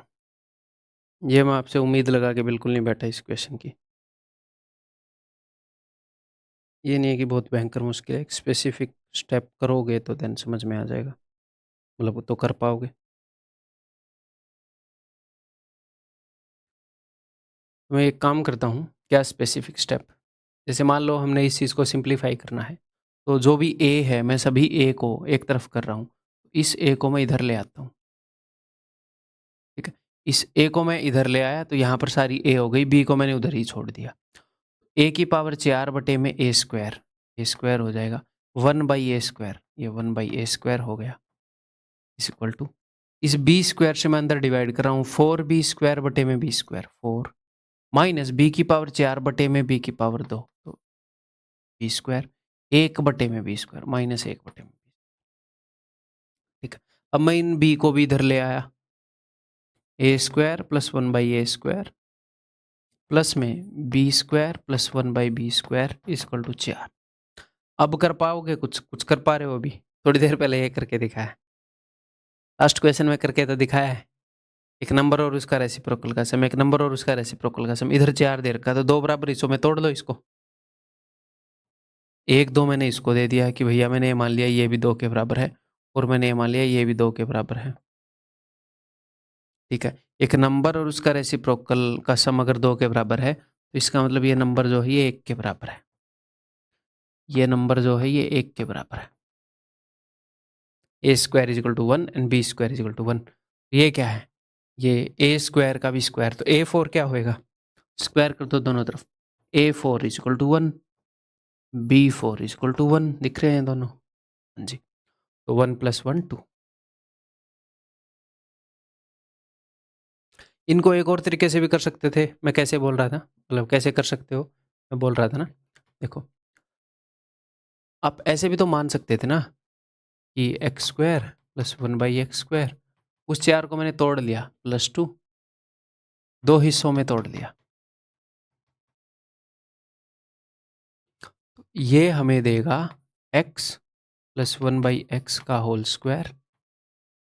A: ये मैं आपसे उम्मीद लगा के बिल्कुल नहीं बैठा इस क्वेश्चन की। ये नहीं है कि बहुत भयंकर मुश्किल है, एक स्पेसिफिक स्टेप करोगे तो देन समझ में आ जाएगा, मतलब वो तो कर पाओगे। तो मैं एक काम करता हूँ, क्या स्पेसिफिक स्टेप? जैसे मान लो हमने इस चीज़ को सिंप्लीफाई करना है, तो जो भी ए है मैं सभी ए को एक तरफ कर रहा हूँ, इस ए को मैं इधर ले आता हूँ, ठीक है। इस ए को मैं इधर ले आया तो यहाँ पर सारी ए हो गई, बी को मैंने उधर ही छोड़ दिया। ए की पावर 4 बटे में ए स्क्वायर हो जाएगा, 1/a², ये 1/a² हो गया, इज इक्वल टू, इस बी स्क्वायर से मैं अंदर डिवाइड कर रहा हूँ, 4b² बटे में b², 4 माइनस बी की पावर 4 बटे में बी की पावर 2, तो b², 1 बटे में b², -1 बटे में, ठीक है। अब मैं इन बी को भी इधर ले आया, a² + 1/a² प्लस में b² + 1/b² इक्वल टू 4। अब कर पाओगे कुछ? कुछ कर पा रहे हो अभी? थोड़ी देर पहले ये करके दिखाया, लास्ट क्वेश्चन में करके तो दिखाया है। एक नंबर और उसका रेसिप्रोकल का सम, एक नंबर और उसका रेसिप्रोकल का सम, इधर 4 दे रखा, तो 2 बराबर हिस्सों में तोड़ दो इसको। 1, 2 मैंने इसको दे दिया कि भैया मैंने ये मान लिया ये भी 2 के बराबर है, और मैंने ये मान लिया ये भी 2 के बराबर है। ठीक है। एक नंबर और उसका रेसिप्रोकल का सम अगर 2 के बराबर है तो इसका मतलब ये नंबर जो है ये 1 के बराबर है। ये नंबर जो है ये 1 के बराबर है। a square is equal to 1 and b square is equal to 1। ये क्या है? ये a स्क्वायर का भी स्क्वायर, तो a4 क्या होएगा? स्क्वायर कर दो दोनों तरफ। a4 is equal to 1, b4 is equal to 1। दिख रहे हैं दोनों? हाँ जी। तो 1 + 1 2। इनको एक और तरीके से भी कर सकते थे। मैं कैसे बोल रहा था, मतलब कैसे कर सकते हो, मैं बोल रहा था ना, देखो आप ऐसे भी तो मान सकते थे ना कि एक्स स्क्वायर प्लस 1/x²। उस 4 को मैंने तोड़ लिया, +2, 2 हिस्सों में तोड़ लिया। ये हमें देगा x + 1/x का होल स्क्वायर,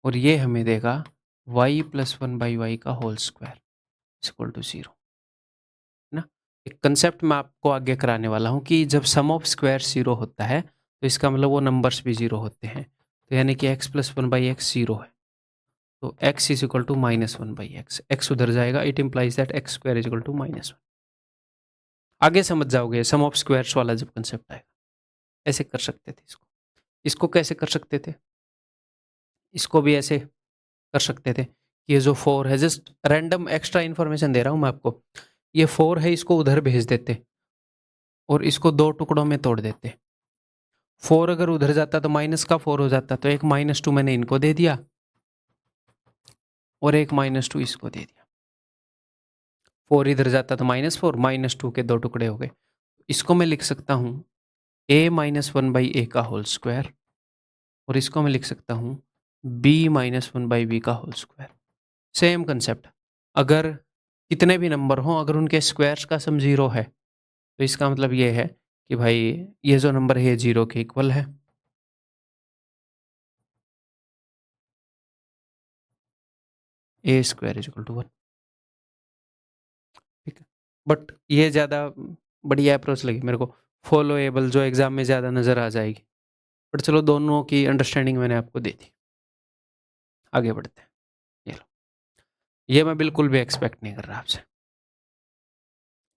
A: और ये हमें देगा y + 1/y का होल स्क्वायर इक्वल टू 0। है ना? एक कंसेप्ट मैं आपको आगे कराने वाला हूँ कि जब सम ऑफ स्क्वायर 0 होता है तो इसका मतलब वो नंबर्स भी 0 होते हैं। तो यानी कि x + 1/x 0 है, तो x is equal to -1/x। x उधर जाएगा, it implies that x² is equal to -1। आगे समझ जाओगे सम ऑफ स्क्वायर्स वाला जब कंसेप्ट आएगा। ऐसे कर सकते थे इसको। इसको कैसे कर सकते थे? इसको भी ऐसे कर सकते थे। ये जो 4 है, जस्ट रैंडम एक्स्ट्रा इन्फॉर्मेशन दे रहा हूँ मैं आपको। ये 4 है, इसको उधर भेज देते और इसको 2 टुकड़ों में तोड़ देते। 4 अगर उधर जाता तो -4 हो जाता, तो एक -2 मैंने इनको दे दिया और एक -2 इसको दे दिया। 4 इधर जाता तो -4, -2 के 2 टुकड़े हो गए। इसको मैं लिख सकता हूँ a - 1/a का होल स्क्वायर, और इसको मैं लिख सकता हूँ b - 1/b का होल स्क्वायर। Same concept. अगर कितने भी नंबर हों, अगर उनके स्क्वायर्स का सम 0 है तो इसका मतलब ये है कि भाई ये जो नंबर है 0 के इक्वल है। a² is equal to 1। ठीक है, बट ये ज़्यादा बढ़िया अप्रोच लगी मेरे को, फॉलोएबल, जो एग्जाम में ज़्यादा नज़र आ जाएगी। बट चलो, दोनों की अंडरस्टैंडिंग मैंने आपको दे दी। आगे बढ़ते हैं। ये लो, ये मैं बिल्कुल भी एक्सपेक्ट नहीं कर रहा आपसे।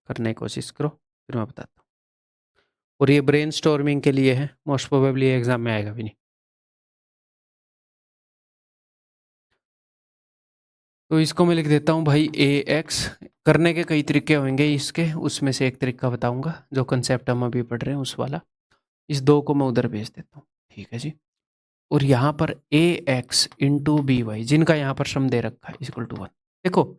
A: करने की कोशिश करो, फिर मैं बताता हूँ। और ये ब्रेन स्टॉर्मिंग के लिए है, मोस्ट प्रोबेबली एग्जाम में आएगा भी नहीं। तो इसको मैं लिख देता हूँ भाई ax। करने के कई तरीके होंगे इसके, उसमें से एक तरीका बताऊंगा, जो कंसेप्ट हम अभी पढ़ रहे हैं उस वाला। इस 2 को मैं उधर भेज देता हूँ, ठीक है जी। और यहाँ पर ax इंटू by, जिनका यहाँ पर सम दे रखा है, इक्वल टू 1। देखो,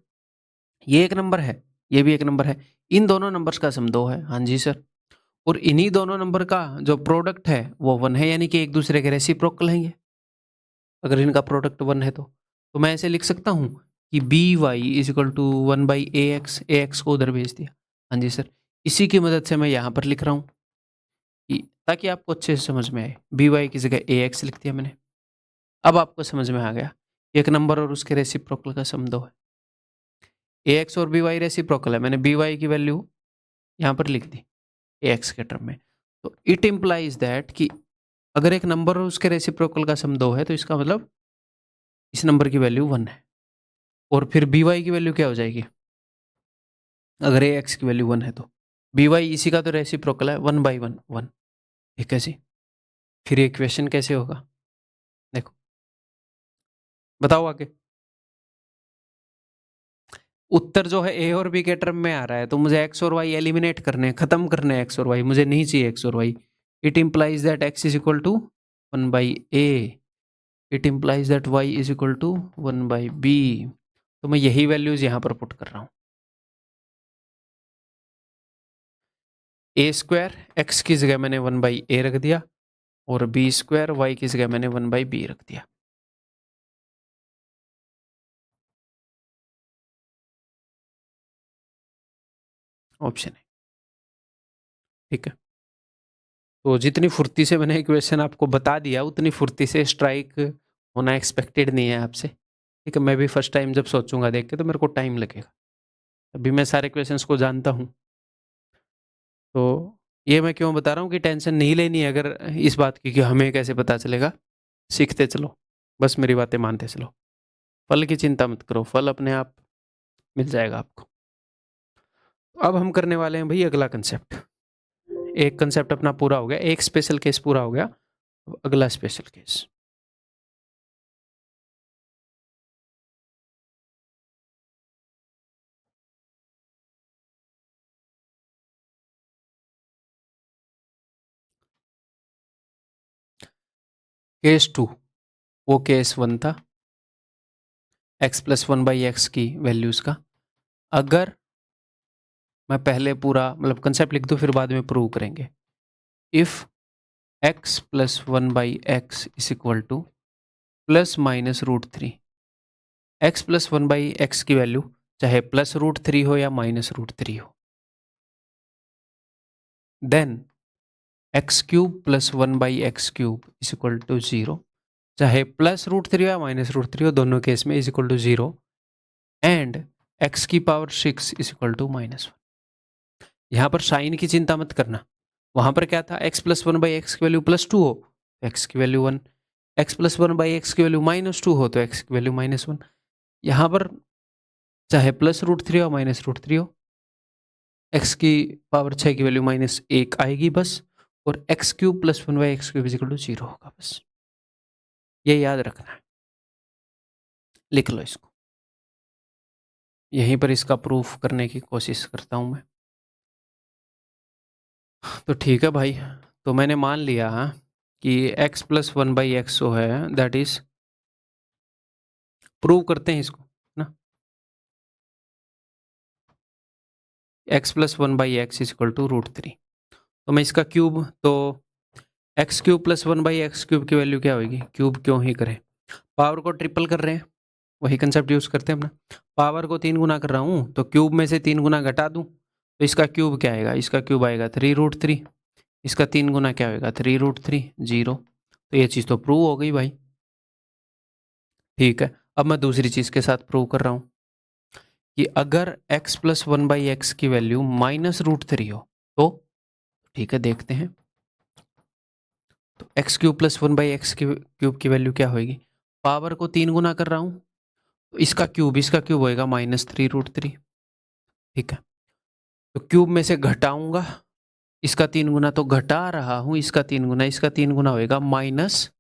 A: ये एक नंबर है, ये भी एक नंबर है, इन दोनों नंबर्स का सम 2 है। हाँ जी सर। और इन्हीं दोनों नंबर का जो प्रोडक्ट है वो 1 है, यानी कि एक दूसरे के रेसिप्रोकल हैं ये। अगर इनका प्रोडक्ट 1 है तो मैं ऐसे लिख सकता हूँ कि by is equal to 1/ax। ax को उधर भेज दिया। हाँ जी सर। इसी की मदद से मैं यहाँ पर लिख रहा हूँ कि ताकि आपको अच्छे से समझ में आए। by की जगह ax लिख दिया मैंने। अब आपको समझ में आ गया, एक नंबर और उसके रेसिप्रोकल का सम 2 है। ax और by रेसिप्रोकल है, मैंने by की वैल्यू यहाँ पर लिख दी ax के टर्म में। तो इट इम्प्लाइज दैट कि अगर एक नंबर और उसके रेसिप्रोकल का सम 2 है तो इसका मतलब इस नंबर की वैल्यू 1 है। और फिर by की वैल्यू क्या हो जाएगी? अगर ax की वैल्यू 1 है तो by इसी का तो रेसिप्रोकल है, 1/1 1। ठीक है जी। फिर ये इक्वेशन कैसे होगा? देखो, बताओ आगे। उत्तर जो है a और b के टर्म में आ रहा है, तो मुझे x और y एलिमिनेट करने हैं, खत्म करने हैं x और y। मुझे नहीं चाहिए x और y। It implies that x is equal to 1/a। It implies that y is equal to 1/b। तो मैं यही वैल्यूज यहाँ पर पुट कर रहा हूँ। a² x की जगह मैंने 1/a रख दिया, और b² y की जगह मैंने 1/b रख दिया। ऑप्शन है, ठीक है। तो जितनी फुर्ती से मैंने इक्वेशन आपको बता दिया, उतनी फुर्ती से स्ट्राइक होना एक्सपेक्टेड नहीं है आपसे। ठीक है, मैं भी फर्स्ट टाइम जब सोचूंगा देख के तो मेरे को टाइम लगेगा। अभी मैं सारे क्वेश्चंस को जानता हूँ, तो ये मैं क्यों बता रहा हूँ कि टेंशन नहीं लेनी है अगर इस बात की कि हमें कैसे पता चलेगा। सीखते चलो, बस मेरी बातें मानते चलो। फल की चिंता मत करो, फल अपने आप मिल जाएगा आपको। अब हम करने वाले हैं भाई अगला कंसेप्ट। एक कंसेप्ट अपना पूरा हो गया, एक स्पेशल केस पूरा हो गया, अगला स्पेशल केस। केस 2, वो केस 1 था, x प्लस 1/x की वैल्यूज का। अगर मैं पहले पूरा मतलब कंसेप्ट लिख दूं फिर बाद में प्रूव करेंगे। If x plus 1/x is equal to plus minus root 3, x plus 1/x की वैल्यू चाहे प्लस रूट 3 हो या माइनस रूट 3 हो, then x cube plus 1/x cube is equal to 0, चाहे प्लस रूट 3 हो या माइनस रूट 3 हो, दोनों केस में is equal to 0, and x की पावर 6 इज इक्वल टू -1। यहाँ पर साइन की चिंता मत करना, वहां पर क्या था, x प्लस 1/x की वैल्यू +2 हो तो x की वैल्यू 1, x प्लस 1/x की वैल्यू -2 हो तो x की वैल्यू -1। यहाँ पर चाहे प्लस रूट 3 हो माइनस रूट 3 हो, x की पावर 6 की वैल्यू -1 आएगी बस, और x cube plus 1/x cube equal to 0 होगा बस। ये याद रखना है, लिख लो इसको। यहीं पर इसका प्रूफ करने की कोशिश करता हूं मैं। तो ठीक है भाई, तो मैंने मान लिया कि x प्लस 1/x जो है दैट इज, प्रूव करते हैं इसको ना, x plus 1/x is equal to √3। तो मैं इसका क्यूब, तो x cube plus 1/x cube की वैल्यू क्या होगी, क्यूब क्यों ही करें, पावर को ट्रिपल कर रहे हैं, वही कंसेप्ट यूज करते हैं अपना। पावर को 3 गुना कर रहा हूं तो क्यूब में से 3 गुना घटा दूं तो इसका क्यूब क्या आएगा, इसका क्यूब आएगा 3√3, इसका 3 गुना क्या होगा 3√3, 0। तो ये चीज़ तो प्रूव हो गई भाई। ठीक है, अब मैं दूसरी चीज़ के साथ प्रूव कर रहा हूं कि अगर x प्लस 1/x की वैल्यू -√3 हो तो, ठीक है देखते हैं, तो x क्यूब प्लस 1/x की क्यूब की वैल्यू क्या होगी, पावर को 3 गुना कर रहा हूं तो इसका क्यूब होएगा -3√3। ठीक है, तो क्यूब में से घटाऊंगा, इसका 3 गुना तो घटा रहा हूं, इसका 3 गुना, इसका 3 गुना होएगा माइनस,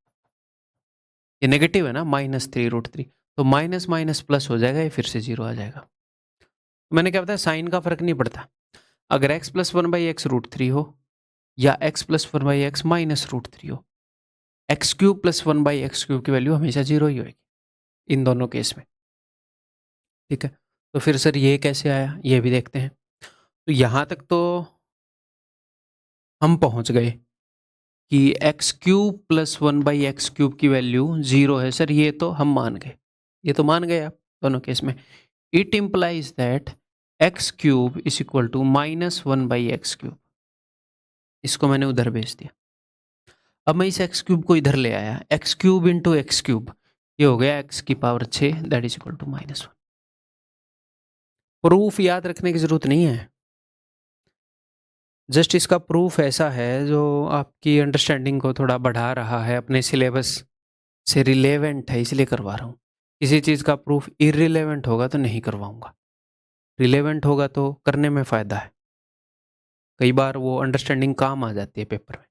A: ये नेगेटिव है ना, -3√3, तो माइनस माइनस प्लस हो जाएगा, ये फिर से 0 आ जाएगा। मैंने क्या बताया, साइन का फर्क नहीं पड़ता, अगर x प्लस 1/x √3 हो या x प्लस 1/x -√3 हो, x cube plus 1/x cube की वैल्यू हमेशा 0 ही होगी इन दोनों केस में। ठीक है, तो फिर सर ये कैसे आया, ये भी देखते हैं। तो यहां तक तो हम पहुंच गए कि x cube plus 1/x cube की वैल्यू 0 है सर, ये तो हम मान गए, ये तो मान गए आप दोनों केस में। It implies that x cube is equal to -1/x cube, इसको मैंने उधर भेज दिया। अब मैं इस एक्स क्यूब को इधर ले आया, x cube into x cube, ये हो गया x की power 6 that is equal to -1। Proof याद रखने की जरूरत नहीं है, जस्ट इसका प्रूफ ऐसा है जो आपकी अंडरस्टैंडिंग को थोड़ा बढ़ा रहा है, अपने सिलेबस से रिलेवेंट है इसलिए करवा रहा हूँ। किसी चीज़ का प्रूफ इररिलेवेंट होगा तो नहीं करवाऊंगा, रिलेवेंट होगा तो करने में फ़ायदा है, कई बार वो अंडरस्टैंडिंग काम आ जाती है पेपर में।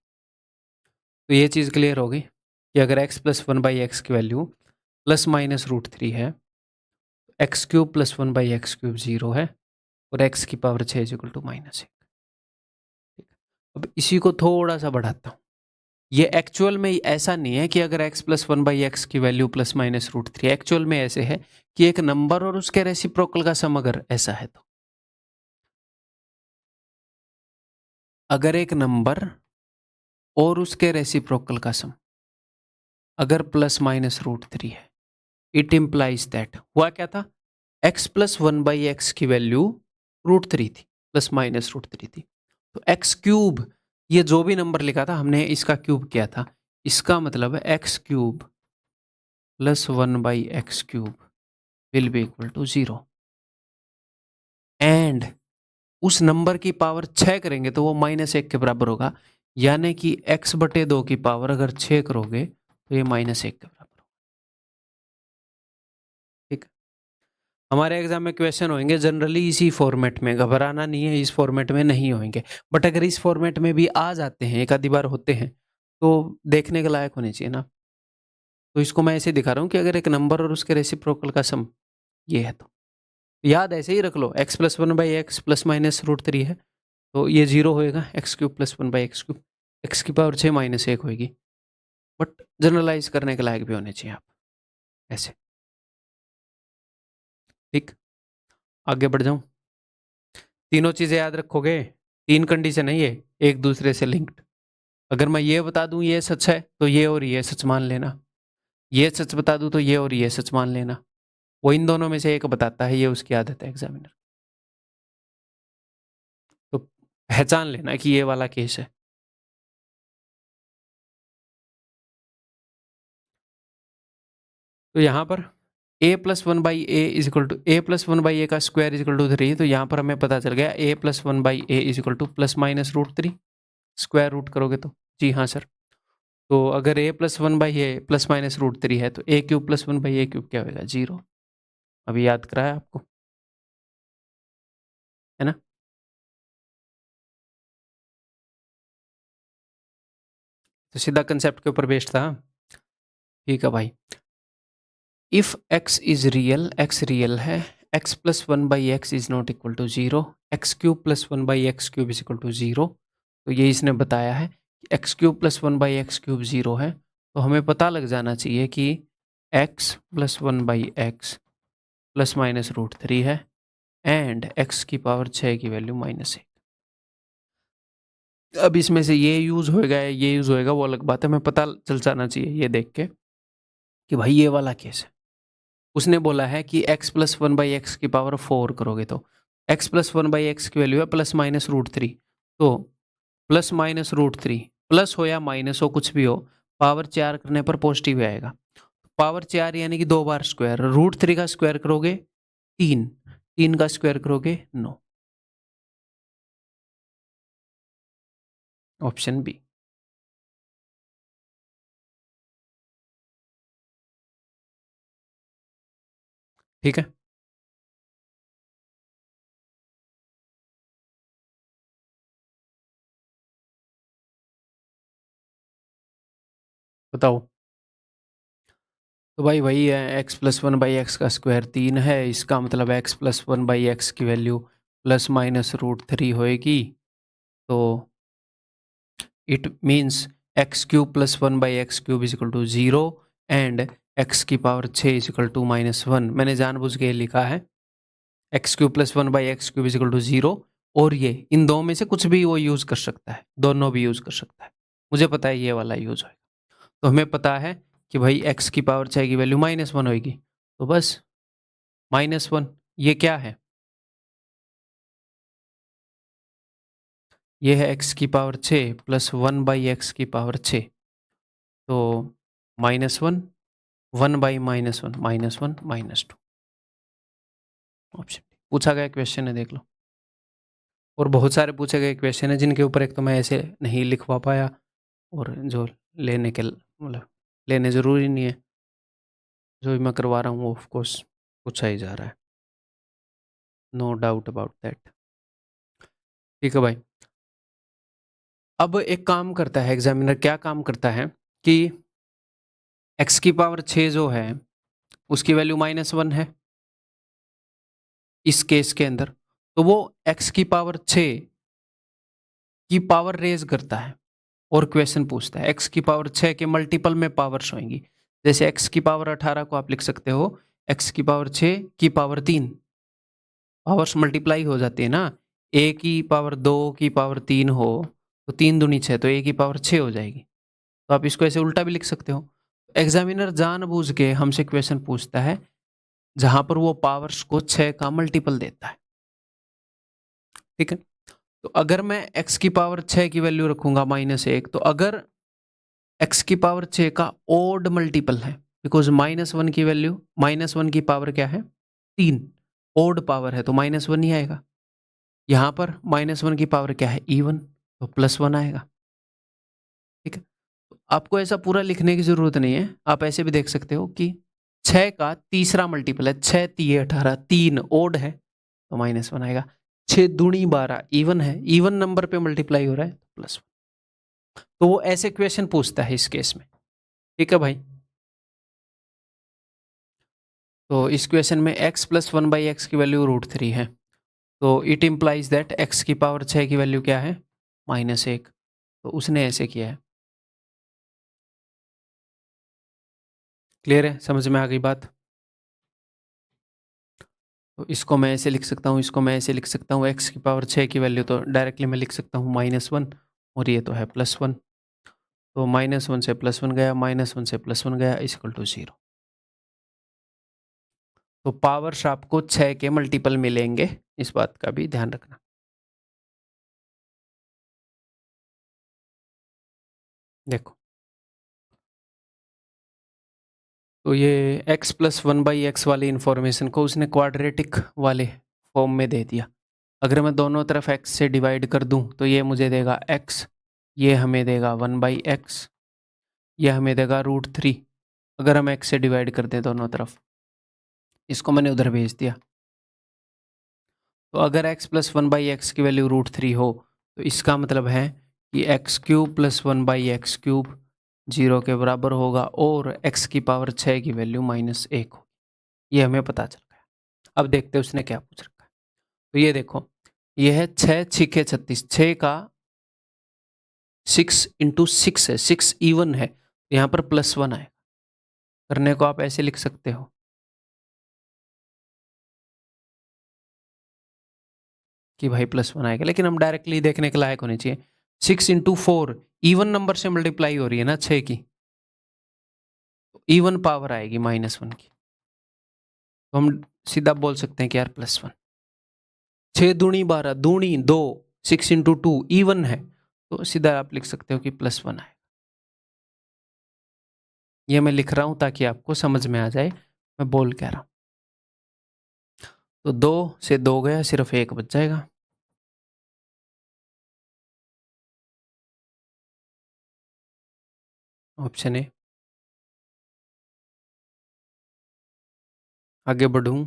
A: तो ये चीज़ क्लियर होगी कि अगर x प्लस 1/x की वैल्यू प्लस माइनस √3 है, x cube plus 1/x cube 0 है, और x की पावर 6 इज इक्वल टू -1। अब इसी को थोड़ा सा बढ़ाता हूँ, ये एक्चुअल में ऐसा नहीं है कि अगर x प्लस 1/x की वैल्यू प्लस माइनस √3, एक्चुअल में ऐसे है कि एक नंबर और उसके रेसिप्रोकल का सम अगर ऐसा है तो, अगर एक नंबर और उसके रेसिप्रोकल का सम अगर प्लस माइनस √3 है, इट इम्प्लाइज दैट, हुआ क्या था, x प्लस 1/x की वैल्यू √3 थी, प्लस माइनस √3 थी, तो x क्यूब, ये जो भी नंबर लिखा था हमने इसका क्यूब किया था, इसका मतलब है x cube plus 1/x cube will be equal to 0, and उस नंबर की पावर 6 करेंगे तो वो -1 के बराबर होगा, यानी कि x/2 की पावर अगर 6 करोगे तो ये -1 के बराबर होगा। हमारे एग्जाम में क्वेश्चन होंगे जनरली इसी फॉर्मेट में, घबराना नहीं है, इस फॉर्मेट में नहीं होंगे। बट अगर इस फॉर्मेट में भी आ जाते हैं, एक आधी बार होते हैं, तो देखने के लायक होने चाहिए ना। तो इसको मैं ऐसे दिखा रहा हूँ कि अगर एक नंबर और उसके रेसिप्रोकल का सम ये है, तो याद ऐसे ही रख लो, x plus one by x plus minus root three है, तो ये जीरो होएगा, x cube plus one by x cube, x की पावर 6 माइनस एक होएगी। बट जनरलाइज करने के लायक भी होने चाहिए आप, ऐसे। ठीक, आगे बढ़ जाऊं। तीनों चीजें याद रखोगे, तीन कंडीशन है ये, एक दूसरे से लिंक्ड। अगर मैं ये बता दूं ये सच है, तो ये और ये सच मान लेना। ये सच बता दूं तो ये और ये सच मान लेना। वो इन दोनों में से एक बताता है, ये उसकी आदत है एग्जामिनर। तो पहचान लेना कि ये वाला केस है। तो यहाँ पर a plus one by a is equal to a plus one by a का स्क्वायर इज इक्वल टू 3, तो यहाँ पर हमें पता चल गया a plus one by a is equal to plus minus root 3। Square root करोगे तो, जी हाँ सर। तो अगर a plus one by a plus minus root 3 है, तो a cube plus one by a cube क्या होगा? 0। अभी याद कराया आपको, है ना। तो सीधा कंसेप्ट के ऊपर बेस्ड था। ठीक है भाई, if x is real, x real है, x plus one by x is not equal to 0, x cube plus one by x cube is equal to 0। तो ये इसने बताया है कि x cube plus one by x cube 0 है, तो हमें पता लग जाना चाहिए कि x plus one by x plus minus root 3 है, एंड x की पावर 6 की वैल्यू -1। अब इसमें से ये यूज होएगा या ये यूज होएगा वो अलग बात है, हमें पता चल जाना चाहिए ये देख के कि भाई ये वाला केस है। उसने बोला है कि x plus one by x की पावर 4 करोगे तो x plus one by x की वैल्यू है प्लस माइनस रूट 3। तो प्लस माइनस रूट 3, प्लस हो या माइनस हो कुछ भी हो, पावर 4 करने पर पॉजिटिव आएगा। पावर 4 यानी कि 2 बार स्क्वायर, रूट 3 का स्क्वायर करोगे 3, 3 का स्क्वायर करोगे 9। Option b. ठीक है, बताओ। तो भाई वही है, x plus one by x का स्क्वायर 3 है, इसका मतलब x plus one by x की वैल्यू प्लस माइनस रूट 3 होएगी। तो it means x cube plus one by x cube is equal to 0 and x की पावर 6 इज इक्वल टू -1। मैंने जानबूझ के लिखा है x cube plus one by x cube is equal to 0, और ये इन दो में से कुछ भी वो यूज़ कर सकता है, दोनों भी यूज़ कर सकता है। मुझे पता है ये वाला यूज़ होगा, तो हमें पता है कि भाई एक्स की पावर 6 की वैल्यू -1 होगी, तो बस -1। ये क्या है? ये है एक्स की power 6 plus one by x की पावर 6, तो -1, 1 बाई -1, -1 -2। ऑप्शन पूछा गया क्वेश्चन है, देख लो। और बहुत सारे पूछे गए क्वेश्चन है जिनके ऊपर एक तो मैं ऐसे नहीं लिखवा पाया, और जो लेने के मतलब लेने ज़रूरी नहीं है, जो भी मैं करवा रहा हूँ वो ऑफ कोर्स पूछा ही जा रहा है, नो डाउट अबाउट दैट। ठीक है भाई, अब एक काम करता है एग्जामिनर, क्या काम करता है कि x की पावर 6 जो है उसकी वैल्यू -1 है इस केस के अंदर, तो वो x की पावर 6 की पावर रेज करता है और क्वेश्चन पूछता है x की पावर 6 के मल्टीपल में पावर्स होंगी। जैसे x की पावर 18 को आप लिख सकते हो x की पावर 6 की पावर 3, पावर्स मल्टीप्लाई हो जाती है ना। a की पावर 2 की पावर 3 हो तो 3 दूनी 6, तो a की पावर 6 हो जाएगी। तो आप इसको ऐसे उल्टा भी लिख सकते हो। एग्जामिनर जानबूझ के हमसे क्वेश्चन पूछता है जहां पर वो पावर्स को 6 का मल्टीपल देता है। ठीक है, तो अगर मैं x की पावर 6 की वैल्यू रखूंगा -1, तो अगर x की पावर 6 का ओड मल्टीपल है, बिकॉज -1 की वैल्यू, -1 की पावर क्या है? 3, ओड पावर है तो -1 ही आएगा। यहां पर -1 की पावर क्या है? इवन, तो +1 आएगा। ठीक है, तो आपको ऐसा पूरा लिखने की जरूरत नहीं है, आप ऐसे भी देख सकते हो कि 6 का तीसरा मल्टीपल है, 6 तिये 18, 3 ओड है तो -1 आएगा। 6 दूनी 12 इवन है, इवन नंबर पे मल्टीप्लाई हो रहा है तो +1। तो वो ऐसे क्वेश्चन पूछता है इस केस में, ठीक है भाई। तो इस क्वेश्चन में x प्लस 1/x की वैल्यू √3 है, तो इट इम्प्लाइज दैट x की पावर 6 की वैल्यू क्या है, -1। तो उसने ऐसे किया है। क्लियर है, समझ में आ गई बात। तो इसको मैं ऐसे लिख सकता हूँ, इसको मैं ऐसे लिख सकता हूँ, x की पावर 6 की वैल्यू तो डायरेक्टली मैं लिख सकता हूँ -1 और ये तो है +1। तो -1 से +1 गया, -1 से +1 गया =0। तो पावर्स आपको 6 के मल्टीपल मिलेंगे, इस बात का भी ध्यान रखना। देखो, तो ये x प्लस 1/x वाली इंफॉर्मेशन को उसने क्वाड्रेटिक वाले फॉर्म में दे दिया। अगर मैं दोनों तरफ x से डिवाइड कर दूं तो ये मुझे देगा x, ये हमें देगा 1/x, ये हमें देगा √3। अगर हम x से डिवाइड कर दें दोनों तरफ, इसको मैंने उधर भेज दिया। तो अगर x प्लस 1/x की वैल्यू √3 हो तो इसका मतलब है कि x³ प्लस 1/x³ 0 के बराबर होगा और x की पावर 6 की वैल्यू -1 हो। ये हमें पता चल गया। अब देखते हैं उसने क्या पूछ रखा है। तो ये देखो, ये है 6 6 36, 6 का 6 × 6 है, 6 इवन है, यहाँ पर +1 आएगा। करने को आप ऐसे लिख सकते हो कि भाई +1 आएगा, लेकिन हम डायरेक्टली देखने के लायक होने चाहिए। 6 × 4 इवन नंबर से मल्टीप्लाई हो रही है ना 6 की, इवन पावर आएगी -1 की, तो हम सीधा बोल सकते हैं कि यार +1। 6 दूनी 12 दूनी 2, 6 × 2 इवन है, तो सीधा आप लिख सकते हो कि +1 आएगा। ये मैं लिख रहा हूं ताकि आपको समझ में आ जाए मैं बोल क्या रहा हूं। तो 2 से 2 गया, सिर्फ 1 बच जाएगा। Option A. आगे बढ़ूं,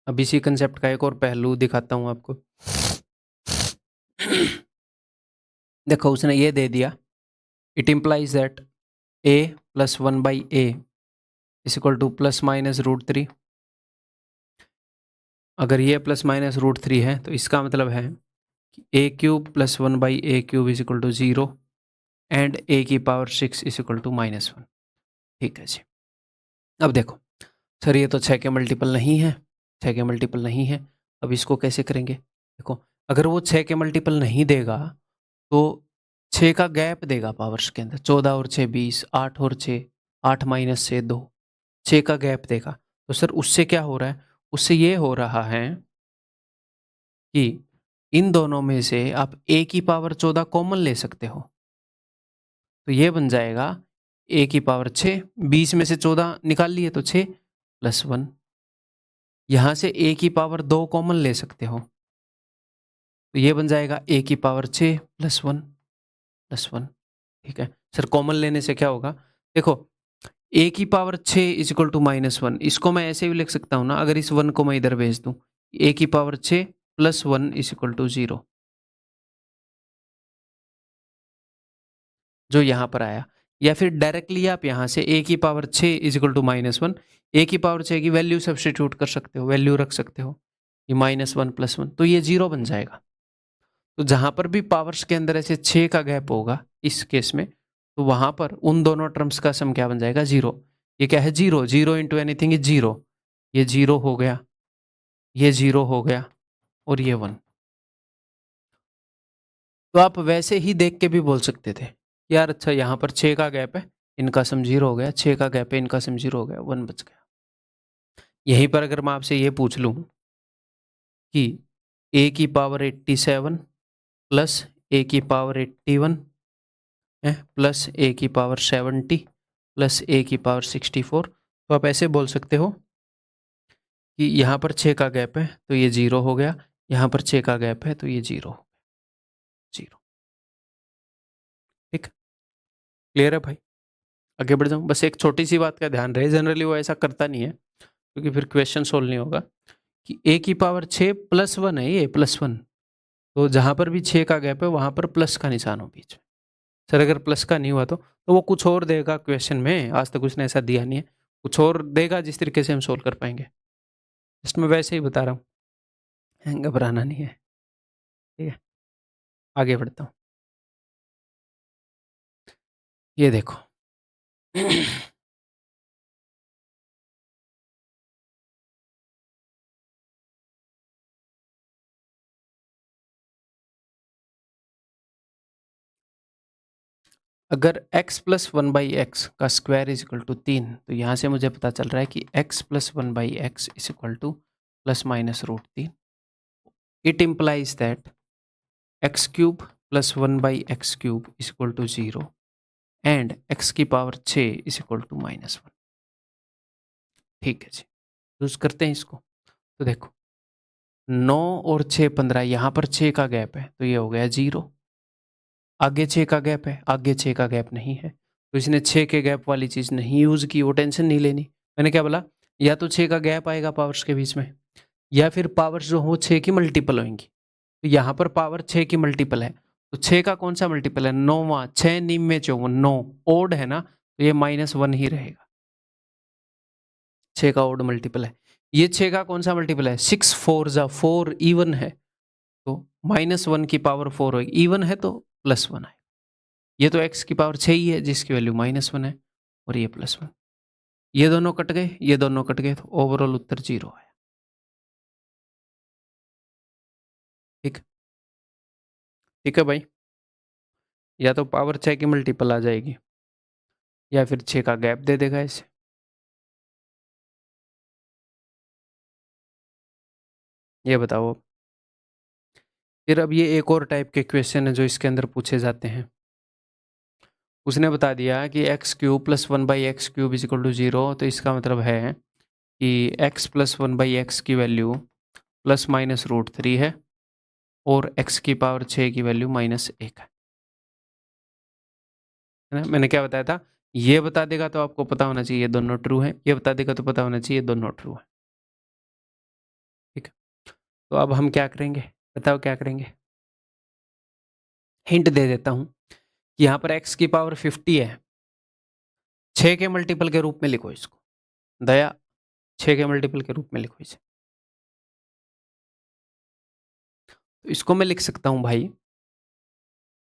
A: अब इसी कंसेप्ट का एक और पहलू दिखाता हूं आपको। देखो, उसने ये दे दिया, it implies that a plus 1/a is equal to ±√3। अगर ये ±√3 है तो इसका मतलब है कि a³ plus 1/a³ is equal to 0 and a की पावर 6 इज इक्वल टू -1। ठीक है जी। अब देखो सर, ये तो 6 के मल्टीपल नहीं है, 6 के मल्टीपल नहीं है। अब इसको कैसे करेंगे? देखो, अगर वो 6 के मल्टीपल नहीं देगा तो 6 का गैप देगा पावर्स के अंदर। 14 और 6 20, 8 और 6 8 -6 2, 6 का गैप देगा। तो सर उससे क्या हो रहा है? उससे ये हो रहा है कि इन दोनों में से आप a की पावर 14 कॉमन ले सकते हो। तो ये बन जाएगा a की पावर 6, 20 में से 14 निकाल लिए तो 6 + 1। यहाँ से a की पावर 2 कॉमन ले सकते हो, तो ये बन जाएगा a की पावर 6 + 1 + 1। ठीक है सर, कॉमन लेने से क्या होगा? देखो, a की पावर 6 इज इक्वल टू -1, इसको मैं ऐसे भी लिख सकता हूँ ना, अगर इस 1 को मैं इधर भेज दूँ, a की पावर 6 + 1 इज इक्वल टू 0, जो यहाँ पर आया। या फिर डायरेक्टली आप यहाँ से a की power 6 is equal to -1, a की पावर 6 की वैल्यू सब्स्टिट्यूट कर सकते हो, वैल्यू रख सकते हो, ये -1 + 1, तो ये 0 बन जाएगा। तो जहाँ पर भी पावर्स के अंदर ऐसे 6 का गैप होगा इस केस में, तो वहाँ पर उन दोनों टर्म्स का सम क्या बन जाएगा? 0। ये क्या है? 0, 0 इंटू एनीथिंग इज 0। ये 0 हो गया, ये 0 हो गया और ये 1। तो आप वैसे ही देख के भी बोल सकते थे यार अच्छा, यहाँ पर 6 का गैप है, इनका सम 0 हो गया, 6 का गैप है, इनका सम 0 हो गया, 1 बच गया। यहीं पर अगर मैं आपसे ये पूछ लूँ कि a की पावर 87 प्लस a की पावर 81 है प्लस a की पावर 70 प्लस a की पावर 64, तो आप ऐसे बोल सकते हो कि यहाँ पर 6 का गैप है तो ये 0 हो गया, यहाँ पर 6 का गैप है तो ये 0 हो गया, 0। ठीक। क्लियर है भाई? आगे बढ़ जाऊँ? बस एक छोटी-सी बात का ध्यान रहे, जनरली वो ऐसा करता नहीं है, क्योंकि फिर क्वेश्चन सोल्व नहीं होगा कि a की पावर 6 प्लस 1 है ये, प्लस 1। तो जहाँ पर भी 6 का गैप है, वहाँ पर प्लस का निशान हो बीच में। सर अगर प्लस का नहीं हुआ तो वो कुछ और देगा क्वेश्चन में, आज तक उसने ऐसा दिया नहीं है। कुछ और देगा जिस तरीके से हम सोल्व कर पाएँगे। जस्ट मैं वैसे ही बता रहा हूँ, घबराना नहीं है, ठीक है? आगे बढ़ता हूँ। ये देखो अगर x plus one by x का स्क्वायर इज इक्वल टू 3, तो यहाँ से मुझे पता चल रहा है कि x plus one by x is equal to plus minus root 3। It implies that x cube plus one by x cube is equal to 0 and x की पावर 6 इज इक्वल टू -1। ठीक है जी, यूज करते हैं इसको। तो देखो 9 और 6 15, यहाँ पर 6 का गैप है तो ये हो गया 0। आगे 6 का गैप है, आगे 6 का गैप नहीं है, तो इसने 6 के गैप वाली चीज़ नहीं यूज़ की, वो टेंशन नहीं लेनी। मैंने क्या बोला, या तो 6 का गैप आएगा पावर्स के बीच में, या फिर पावर्स जो हो 6 की मल्टीपल होंगी। तो यहाँ पर पावर 6 की मल्टीपल है, तो 6 का कौन सा मल्टीपल है? 9वां, 6 निम में 54, 9 ओड है ना, तो ये -1 ही रहेगा। 6 का ओड मल्टीपल है। ये 6 का कौन सा मल्टीपल है? 6 4 जा 4 इवन है, तो -1 की पावर 4 होगी, इवन है तो +1 है। ये तो x की पावर 6 ही है जिसकी वैल्यू -1 है, और ये +1। ये दोनों कट गए, ये दोनों कट गए, तो ओवरऑल उत्तर 0 है। ठीक, ठीक है भाई। या तो पावर 6 की मल्टीपल आ जाएगी, या फिर 6 का गैप दे देगा इसे। ये बताओ अब। फिर अब ये एक और टाइप के क्वेश्चन है जो इसके अंदर पूछे जाते हैं। उसने बता दिया कि x cube plus one by x cube is equal to 0, तो इसका मतलब है कि x plus one by x की वैल्यू प्लस माइनस रूट 3 है, और x की पावर 6 की वैल्यू -1 है ना? मैंने क्या बताया था? ये बता देगा तो आपको पता होना चाहिए ये दोनों ट्रू हैं, ये बता देगा तो पता होना चाहिए ये दोनों ट्रू हैं। ठीक है? तो अब हम क्या करेंगे? बताओ क्या करेंगे? हिंट दे देता हूँ कि यहाँ पर x की पावर 50 है, 6 के मल्टीपल के रूप में लिखो इसको। दया, 6 के मल्टीपल के रूप में लिखो इसे। तो इसको मैं लिख सकता हूँ भाई,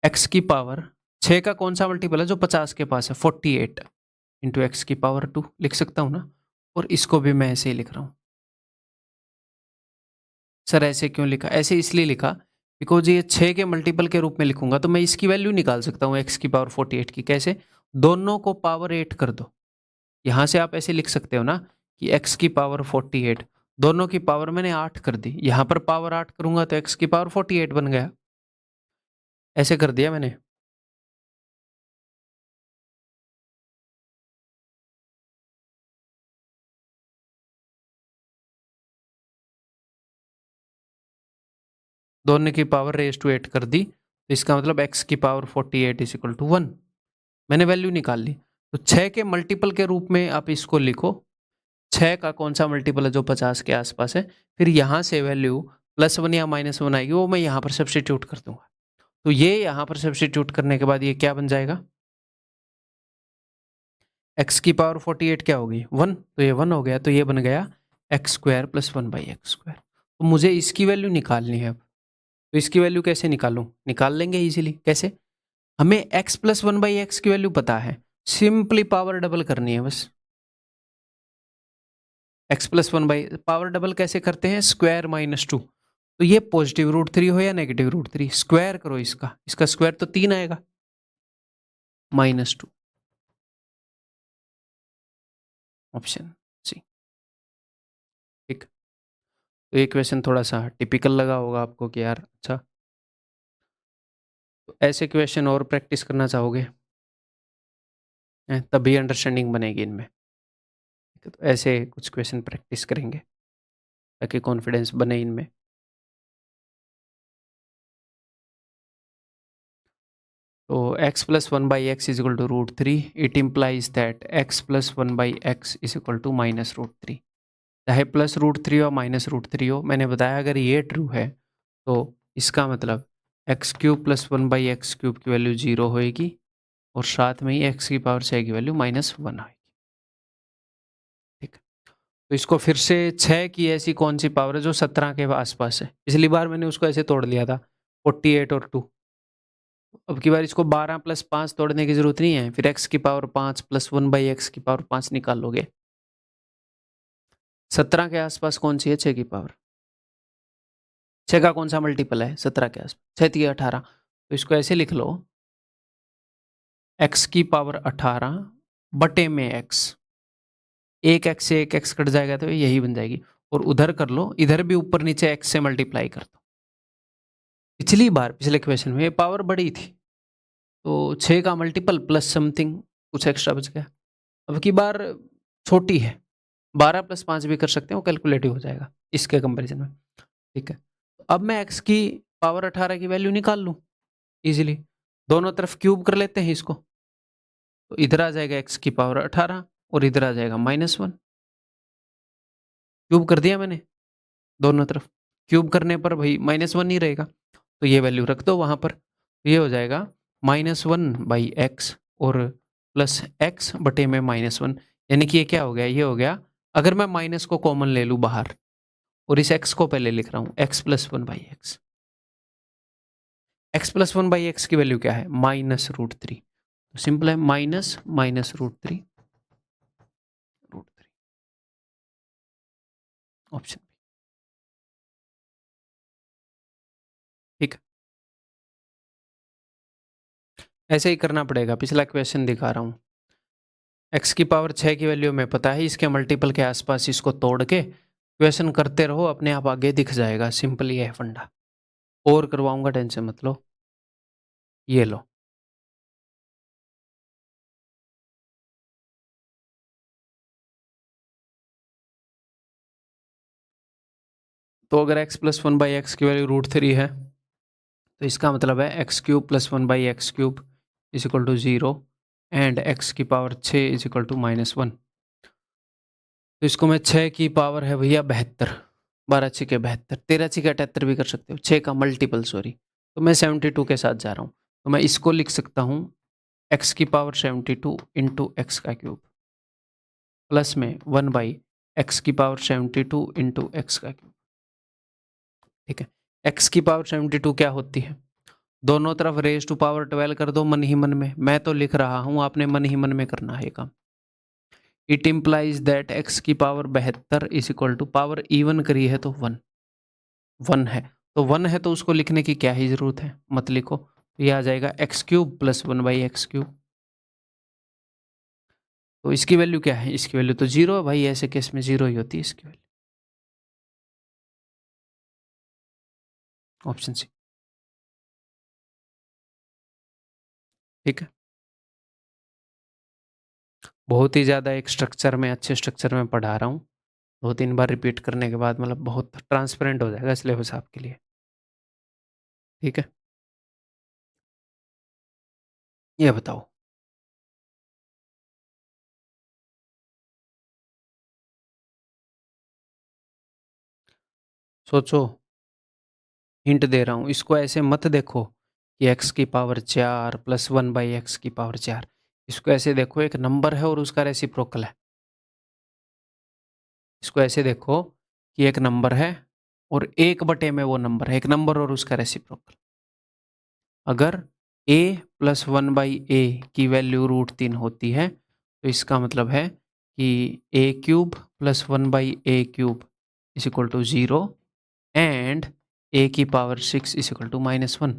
A: x की पावर 6 का कौन सा मल्टीपल है जो 50 के पास है? 48 इंटू एक्स की पावर 2 लिख सकता हूँ ना? और इसको भी मैं ऐसे ही लिख रहा हूँ। सर ऐसे क्यों लिखा? ऐसे इसलिए लिखा बिकॉज़ ये 6 के मल्टीपल के रूप में लिखूँगा तो मैं इसकी वैल्यू निकाल सकता हूँ x की पावर 48 की। कैसे? दोनों को पावर 8 कर दो। यहाँ से आप ऐसे लिख सकते हो ना कि x की पावर 48, दोनों की पावर मैंने 8 कर दी। यहाँ पर पावर 8 करूँगा तो x की पावर 48 बन गया। ऐसे कर दिया मैंने। दोनों की पावर रेज़ टू 8 कर दी, तो इसका मतलब x की पावर 48 इज़ इक्वल टू 1। मैंने वैल्यू निकाल ली। तो 6 के मल्टीपल के रूप में आप इसको लिखो। 6 का कौन सा मल्टीपल है जो 50 के आसपास है, फिर यहाँ से वैल्यू +1 या -1 आएगी, वो मैं यहाँ पर सब्स्टिट्यूट कर दूंगा। तो ये यहाँ पर सब्स्टिट्यूट करने के बाद ये क्या बन जाएगा? x की पावर 48 क्या होगी? 1, तो ये 1 हो गया, तो ये बन गया x square plus one by x square. तो मुझे इसकी वैल्यू निकालनी है अब। तो इसकी वैल्यू कैसे निकालूं? निकाल लेंगे इजीली। कैसे? हमें x plus one by x की वैल्यू पता है, सिंपली पावर डबल करनी है बस। x plus one by power double कैसे करते हैं? स्क्वायर -2। तो ये पॉजिटिव रूट 3 हो या नेगेटिव रूट 3, स्क्वायर करो इसका, इसका स्क्वायर तो 3 आएगा, -2। Option c. ठीक। तो ये क्वेश्चन थोड़ा सा टिपिकल लगा होगा आपको कि यार अच्छा, तो ऐसे क्वेश्चन और प्रैक्टिस करना चाहोगे तभी अंडरस्टैंडिंग बनेगी इनमें। तो ऐसे कुछ क्वेश्चन प्रैक्टिस करेंगे ताकि कॉन्फिडेंस बने इनमें। तो x plus one by x is equal to √3, it implies that x plus one by x is equal to minus √3। चाहे प्लस √3 हो माइनस √3 हो, मैंने बताया अगर ये ट्रू है तो इसका मतलब x cube plus one by x cube की वैल्यू 0 होएगी और साथ में ही x की पावर 6 की वैल्यू -1 होएगी। ठीक है, तो इसको फिर से 6 की ऐसी कौन सी पावर है जो 17 के आसपास है? पिछली बार मैंने उसको ऐसे तोड़ लिया था 48 और 2। अब की बार इसको 12 प्लस 5 तोड़ने की जरूरत नहीं है, फिर x की power 5 plus one by x की पावर 5 निकाल लोगे। 17 के आसपास कौन सी है 6 की पावर? 6 का कौन सा मल्टीपल है 17 के आसपास? 6 3 18। तो इसको ऐसे लिख लो, x की पावर 18 बटे में x, एक x से एक x कट जाएगा तो यही बन जाएगी। और उधर कर लो, इधर भी ऊपर नीचे x से मल्टीप्लाई कर दो। पिछली बार पिछले क्वेश्चन में ये पावर बड़ी थी तो 6 का मल्टीपल प्लस समथिंग कुछ एक्स्ट्रा बच गया। अब की बार छोटी है, 12 प्लस 5 भी कर सकते हैं, वो कैलकुलेटिव हो जाएगा इसके कंपैरिजन में। ठीक है, अब मैं x की पावर 18 की वैल्यू निकाल लूँ इजीली, दोनों तरफ क्यूब कर लेते हैं इसको, तो इधर आ जाएगा x की पावर 18 और इधर आ जाएगा -1। क्यूब कर दिया मैंने दोनों तरफ, क्यूब करने पर भाई -1 ही रहेगा, तो ये वैल्यू रख दो वहाँ पर, तो ये हो जाएगा -1 बाई एक्स और प्लस एक्स बटे में -1, यानी कि ये क्या हो गया, ये हो गया, अगर मैं माइनस को कॉमन ले लूँ बाहर और इस x को पहले लिख रहा हूँ x plus one by x, x plus one by x की वैल्यू क्या है -√3, तो सिंपल है माइनस -√3 ऑप्शन। ठीक है, ऐसे ही करना पड़ेगा, पिछला क्वेश्चन दिखा रहा हूँ। x की पावर 6 की वैल्यू में पता है, इसके मल्टीपल के आसपास इसको तोड़ के क्वेश्चन करते रहो, अपने आप आगे दिख जाएगा। सिंपल ये है फंडा, और करवाऊंगा, टेंशन मत लो। ये लो, तो अगर x plus one by x की वैल्यू √3 है तो इसका मतलब है x cube plus one by x cube is equal to 0 and x की पावर 6 इज इक्वल टू -1। तो इसको मैं 6 की पावर है भैया 72, 12 6 72, 13 6 78 भी कर सकते हो, 6 का मल्टीपल सॉरी, तो मैं 72 के साथ जा रहा हूँ, तो मैं इसको लिख सकता हूँ x की पावर 72 इंटू एक्स का क्यूब प्लस में 1 बाई एक्स की पावर 72 इंटू एक्स का क्यूब। ठीक है, x की पावर 72 क्या होती है, दोनों तरफ रेज टू पावर 12 कर दो मन ही मन में, मैं तो लिख रहा हूँ, आपने मन ही मन में करना है काम। इट इम्प्लाइज दैट x की power 72 is equal to, power even करी है तो 1 1 है, तो 1 है तो उसको लिखने की क्या ही जरूरत है, मत लिखो, तो ये आ जाएगा x cube plus one by x cube. तो इसकी वैल्यू क्या है, इसकी वैल्यू तो 0 है भाई, ऐसे केस में 0 ही होती है इसकी वैल्यू, ऑप्शन सी। ठीक है, बहुत ही ज़्यादा एक स्ट्रक्चर में, अच्छे स्ट्रक्चर में पढ़ा रहा हूँ, 2-3 बार रिपीट करने के बाद मतलब बहुत ट्रांसपेरेंट हो जाएगा सिलेबस आपके लिए। ठीक है, ये बताओ, सोचो, हिंट दे रहा हूँ, इसको ऐसे मत देखो कि x की power 4 plus one by x की पावर 4, इसको ऐसे देखो एक नंबर है और उसका रेसिप्रोकल है। इसको ऐसे देखो कि एक नंबर है और एक बटे में वो नंबर है, एक नंबर और उसका रेसिप्रोकल। अगर a प्लस वन बाई ए की वैल्यू √3 होती है तो इसका मतलब है कि a cube plus one by a cube is equal to 0 and a की पावर 6 इज इक्वल टू -1।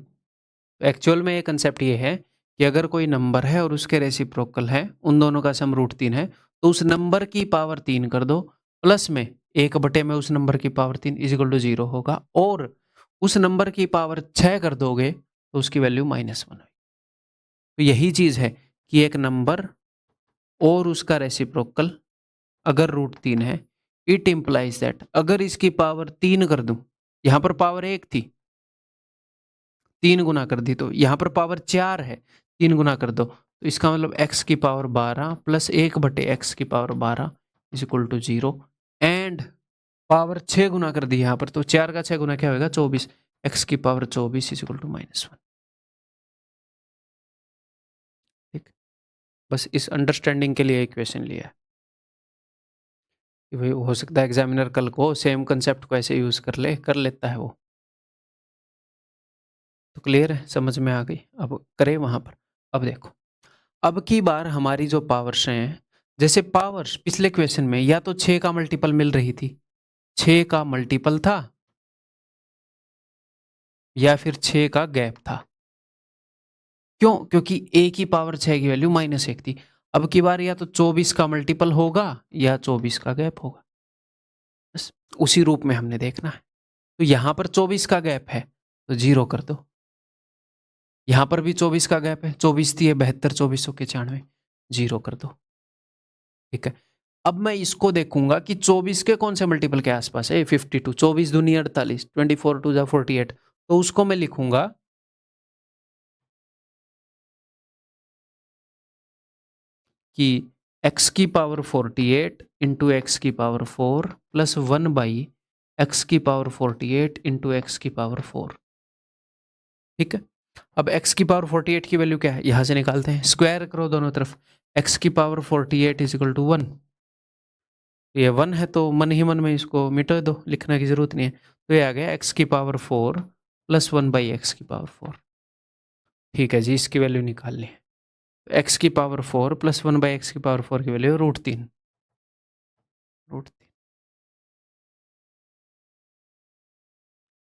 A: तो एक्चुअल में ये कंसेप्ट ये है कि अगर कोई नंबर है और उसके रेसिप्रोकल है, उन दोनों का सम √3 है, तो उस नंबर की पावर 3 कर दो, प्लस में एक बटे में उस नंबर की पावर 3 इज इक्वल टू 0 होगा, और उस नंबर की पावर 6 कर दोगे तो उसकी वैल्यू -1 है। तो यही चीज़ है कि एक नंबर और उसका रेसिप्रोकल अगर √3 है, इट इम्प्लाइज दैट अगर इसकी पावर 3 कर दूं, यहाँ पर पावर 1 थी, 3 गुना कर दी, तो यहाँ पर पावर 4 है, 3 गुना कर दो, तो इसका मतलब x की पावर 12 प्लस 1/x की power 12 is equal to 0 and power 6 गुना कर दी यहाँ पर, तो 4 का 6 गुना क्या होगा 24, x की पावर 24 इज इक्वल टू -1। ठीक, बस इस अंडरस्टैंडिंग के लिए इक्वेशन लिया है कि भाई हो सकता है एग्जामिनर कल को सेम कंसेप्ट को ऐसे यूज कर लेता है वो। तो क्लियर है, समझ में आ गई, अब करें वहां पर। अब देखो, अब की बार हमारी जो पावर्स हैं, जैसे पावर्स पिछले क्वेश्चन में या तो 6 का मल्टीपल मिल रही थी, 6 का मल्टीपल था, या फिर 6 का गैप था। क्यों? क्योंकि a की पावर 6 की वैल्यू -1 थी। अब की बार या तो 24 का मल्टीपल होगा या 24 का गैप होगा, बस उसी रूप में हमने देखना है। तो यहां पर 24 का गैप है तो 0 कर दो, यहां पर भी 24 का गैप है, 24 थी 72, 24 के 96, 0 कर दो। ठीक है, अब मैं इसको देखूंगा कि 24 के कौन से मल्टीपल के आसपास है, 52, 24 दूनी 48, 24 2 जा 48, तो उसको मैं लिखूंगा कि x की पावर 48 इंटू एक्स की पावर 4 प्लस 1/x की पावर 48 इंटू एक्स की पावर 4। ठीक है, अब x की पावर 48 की वैल्यू क्या है, यहां से निकालते हैं, स्क्वायर करो दोनों तरफ, x की पावर 48 इज इक्वल टू 1, ये 1 है तो मन ही मन में इसको मिटा दो, लिखने की जरूरत नहीं है, तो ये आ गया x की पावर 4 प्लस 1/x की पावर 4। ठीक है जी, इसकी वैल्यू निकालनी है, तो x की पावर 4 प्लस 1/x की पावर 4 की वैल्यू √3, √3।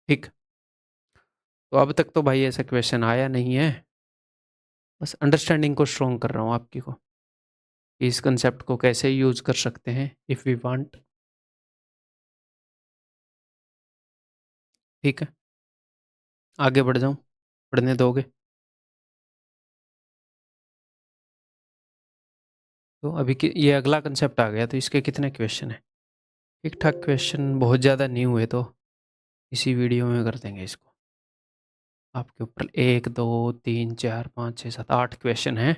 A: ठीक, तो अब तक तो भाई ऐसा क्वेश्चन आया नहीं है, बस अंडरस्टैंडिंग को स्ट्रॉन्ग कर रहा हूँ आपकी को, कि इस कंसेप्ट को कैसे यूज कर सकते हैं इफ वी वांट। ठीक है, आगे बढ़ जाऊं, पढ़ने दोगे? तो अभी ये अगला कंसेप्ट आ गया, तो इसके कितने क्वेश्चन है? ठीक ठाक क्वेश्चन, बहुत ज़्यादा नहीं हुए तो इसी वीडियो में कर देंगे इसको। आपके ऊपर 1 2 3 4 5 6 7 8 क्वेश्चन हैं,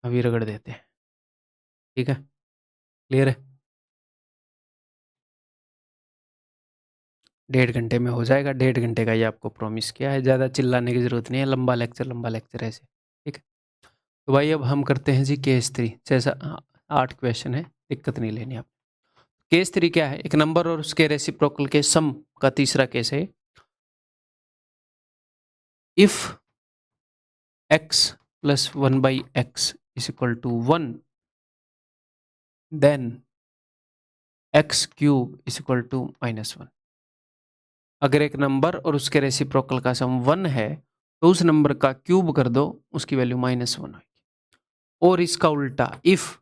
A: अभी रगड़ देते हैं। ठीक है, क्लियर है, 1.5 घंटे में हो जाएगा, 1.5 घंटे का ये आपको प्रॉमिस किया है, ज़्यादा चिल्लाने की ज़रूरत नहीं है, लंबा लेक्चर ऐसे। ठीक है, तो भाई अब हम करते हैं जी केस 3, जैसा 8 क्वेश्चन है, दिक्कत नहीं लेनी आप। केस 3 क्या है, एक नंबर और उसके रेसिप्रोकल के सम का तीसरा केस है। If x plus 1/x is equal to 1, then x cube is equal to -1। अगर एक नंबर और उसके रेसिप्रोकल का सम 1 है तो उस नंबर का क्यूब कर दो, उसकी वैल्यू -1 होगी। और इसका उल्टा, if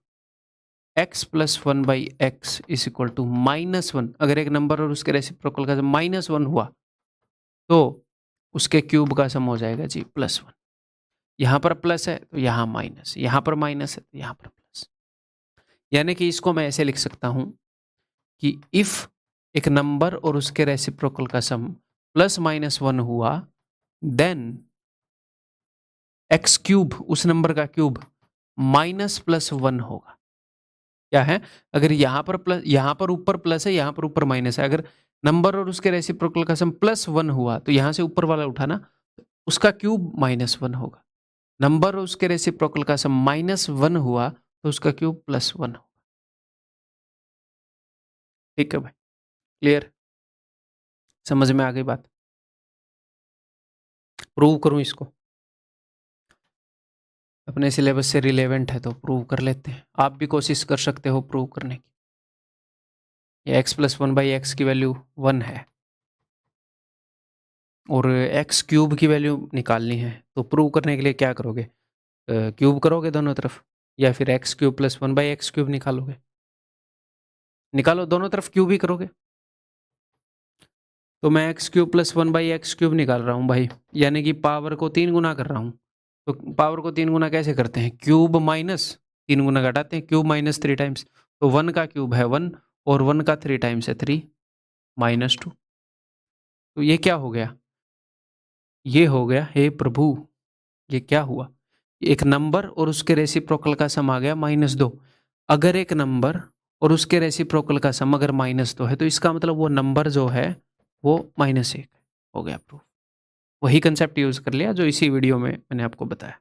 A: x plus 1/x is equal to -1, अगर एक नंबर और उसके रेसिप्रोकल का सम -1 हुआ तो उसके क्यूब का सम हो जाएगा जी +1। यहाँ पर प्लस है तो यहाँ माइनस, यहाँ पर माइनस है तो यहाँ पर प्लस। यानी कि इसको मैं ऐसे लिख सकता हूं कि इफ एक नंबर और उसके रेसिप्रोकल का सम +-1 हुआ, देन एक्स क्यूब, उस नंबर का क्यूब -+1 होगा। क्या है, अगर यहाँ पर प्लस, यहाँ पर ऊपर प्लस है, यहाँ पर ऊपर माइनस है, अगर नंबर और उसके रेसिप्रोकल का सम +1 हुआ तो यहाँ से ऊपर वाला उठाना, उसका क्यूब -1 होगा। नंबर और उसके रेसिप्रोकल का सम -1 हुआ तो उसका क्यूब +1 होगा। ठीक है भाई, क्लियर, समझ में आ गई बात? प्रूव करूं इसको, अपने सिलेबस से रिलेवेंट है तो प्रूव कर लेते हैं, आप भी कोशिश कर सकते हो प्रूव करने की। ये x प्लस 1/x की वैल्यू 1 है और x क्यूब की वैल्यू निकालनी है, तो प्रूव करने के लिए क्या करोगे, क्यूब करोगे दोनों तरफ, या फिर x cube plus 1/x cube निकालोगे? निकालो, दोनों तरफ क्यूब ही करोगे। तो मैं x cube plus 1/x cube निकाल रहा हूँ भाई, यानी कि पावर को 3 गुना कर रहा हूँ। तो पावर को 3 गुना कैसे करते हैं, क्यूब माइनस 3 गुना घटाते हैं, क्यूब -3 टाइम्स, तो 1 का क्यूब है 1 और 1 का 3 टाइम्स है 3, -2। तो ये क्या हो गया? ये हो गया, हे प्रभु, ये क्या हुआ? एक नंबर और उसके रेसिप्रोकल का सम आ गया -2। अगर एक नंबर और उसके रेसिप्रोकल का सम अगर -2 है तो इसका मतलब वो नंबर जो है वो -1 हो गया प्रूफ। वही कंसेप्ट यूज़ कर लिया जो इसी वीडियो में मैंने आपको बताया।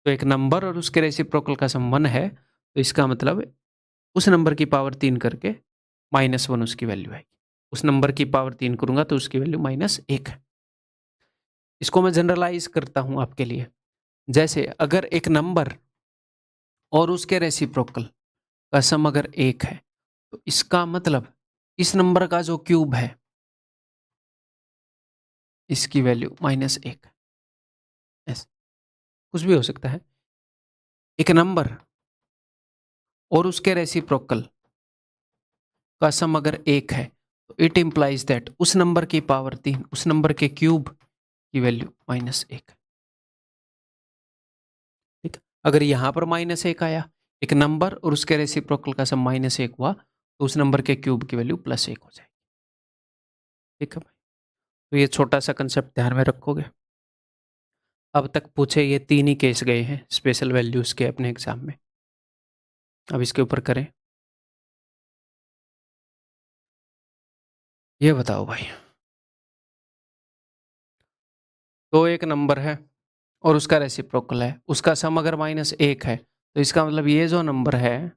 A: तो एक नंबर और उसके रेसिप्रोकल का सम 1 है, तो इसका मतलब उस नंबर की पावर 3 करके -1 उसकी वैल्यू आएगी। उस नंबर की पावर 3 करूँगा तो उसकी वैल्यू -1 है। इसको मैं जनरलाइज़ करता हूँ आपके लिए। जैसे अगर एक नंबर और उसके रेसिप्रोकल का सम अगर 1 है, तो इसका मतलब इस नंबर का जो क्यूब है, इसकी वैल्यू -1 है। ऐसे कुछ भी हो सकता है। एक नंबर और उसके रेसिप्रोकल का सम अगर 1 है, तो इट इम्प्लाइज दैट उस नंबर की पावर 3, उस नंबर के क्यूब की वैल्यू -1 है। ठीक है? अगर यहाँ पर -1 आया, एक नंबर और उसके रेसिप्रोकल का सम -1 हुआ, तो उस नंबर के क्यूब की वैल्यू +1 हो जाएगी। ठीक है भाई? तो ये छोटा-सा कंसेप्ट ध्यान में रखोगे। अब तक पूछे ये 3 ही केस गए हैं स्पेशल वैल्यूज़ के अपने एग्ज़ाम में। अब इसके ऊपर करें। ये बताओ भाई, तो एक नंबर है और उसका रेसिप्रोकल है, उसका सम अगर -1 है, तो इसका मतलब ये जो नंबर है,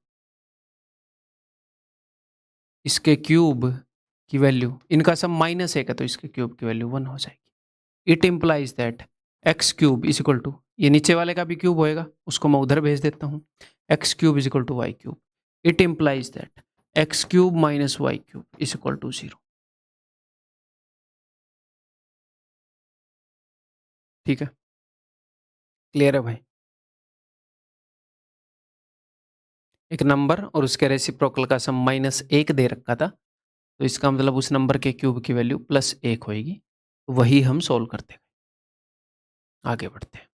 A: इसके क्यूब की वैल्यू, इनका सम -1 है तो इसके क्यूब की वैल्यू 1 हो जाएगी। It implies that x cube is equal to, ये नीचे वाले का भी क्यूब होएगा, उसको मैं उधर भेज देता हूँ, x cube is equal to y cube. It implies that x cube minus y cube is equal to 0। ठीक है, क्लियर है भाई? एक नंबर और उसके रेसिप्रोकल का सम -1 दे रखा था, तो इसका मतलब उस नंबर के क्यूब की वैल्यू +1 होएगी। वही हम सोल्व करते हैं। आगे बढ़ते हैं।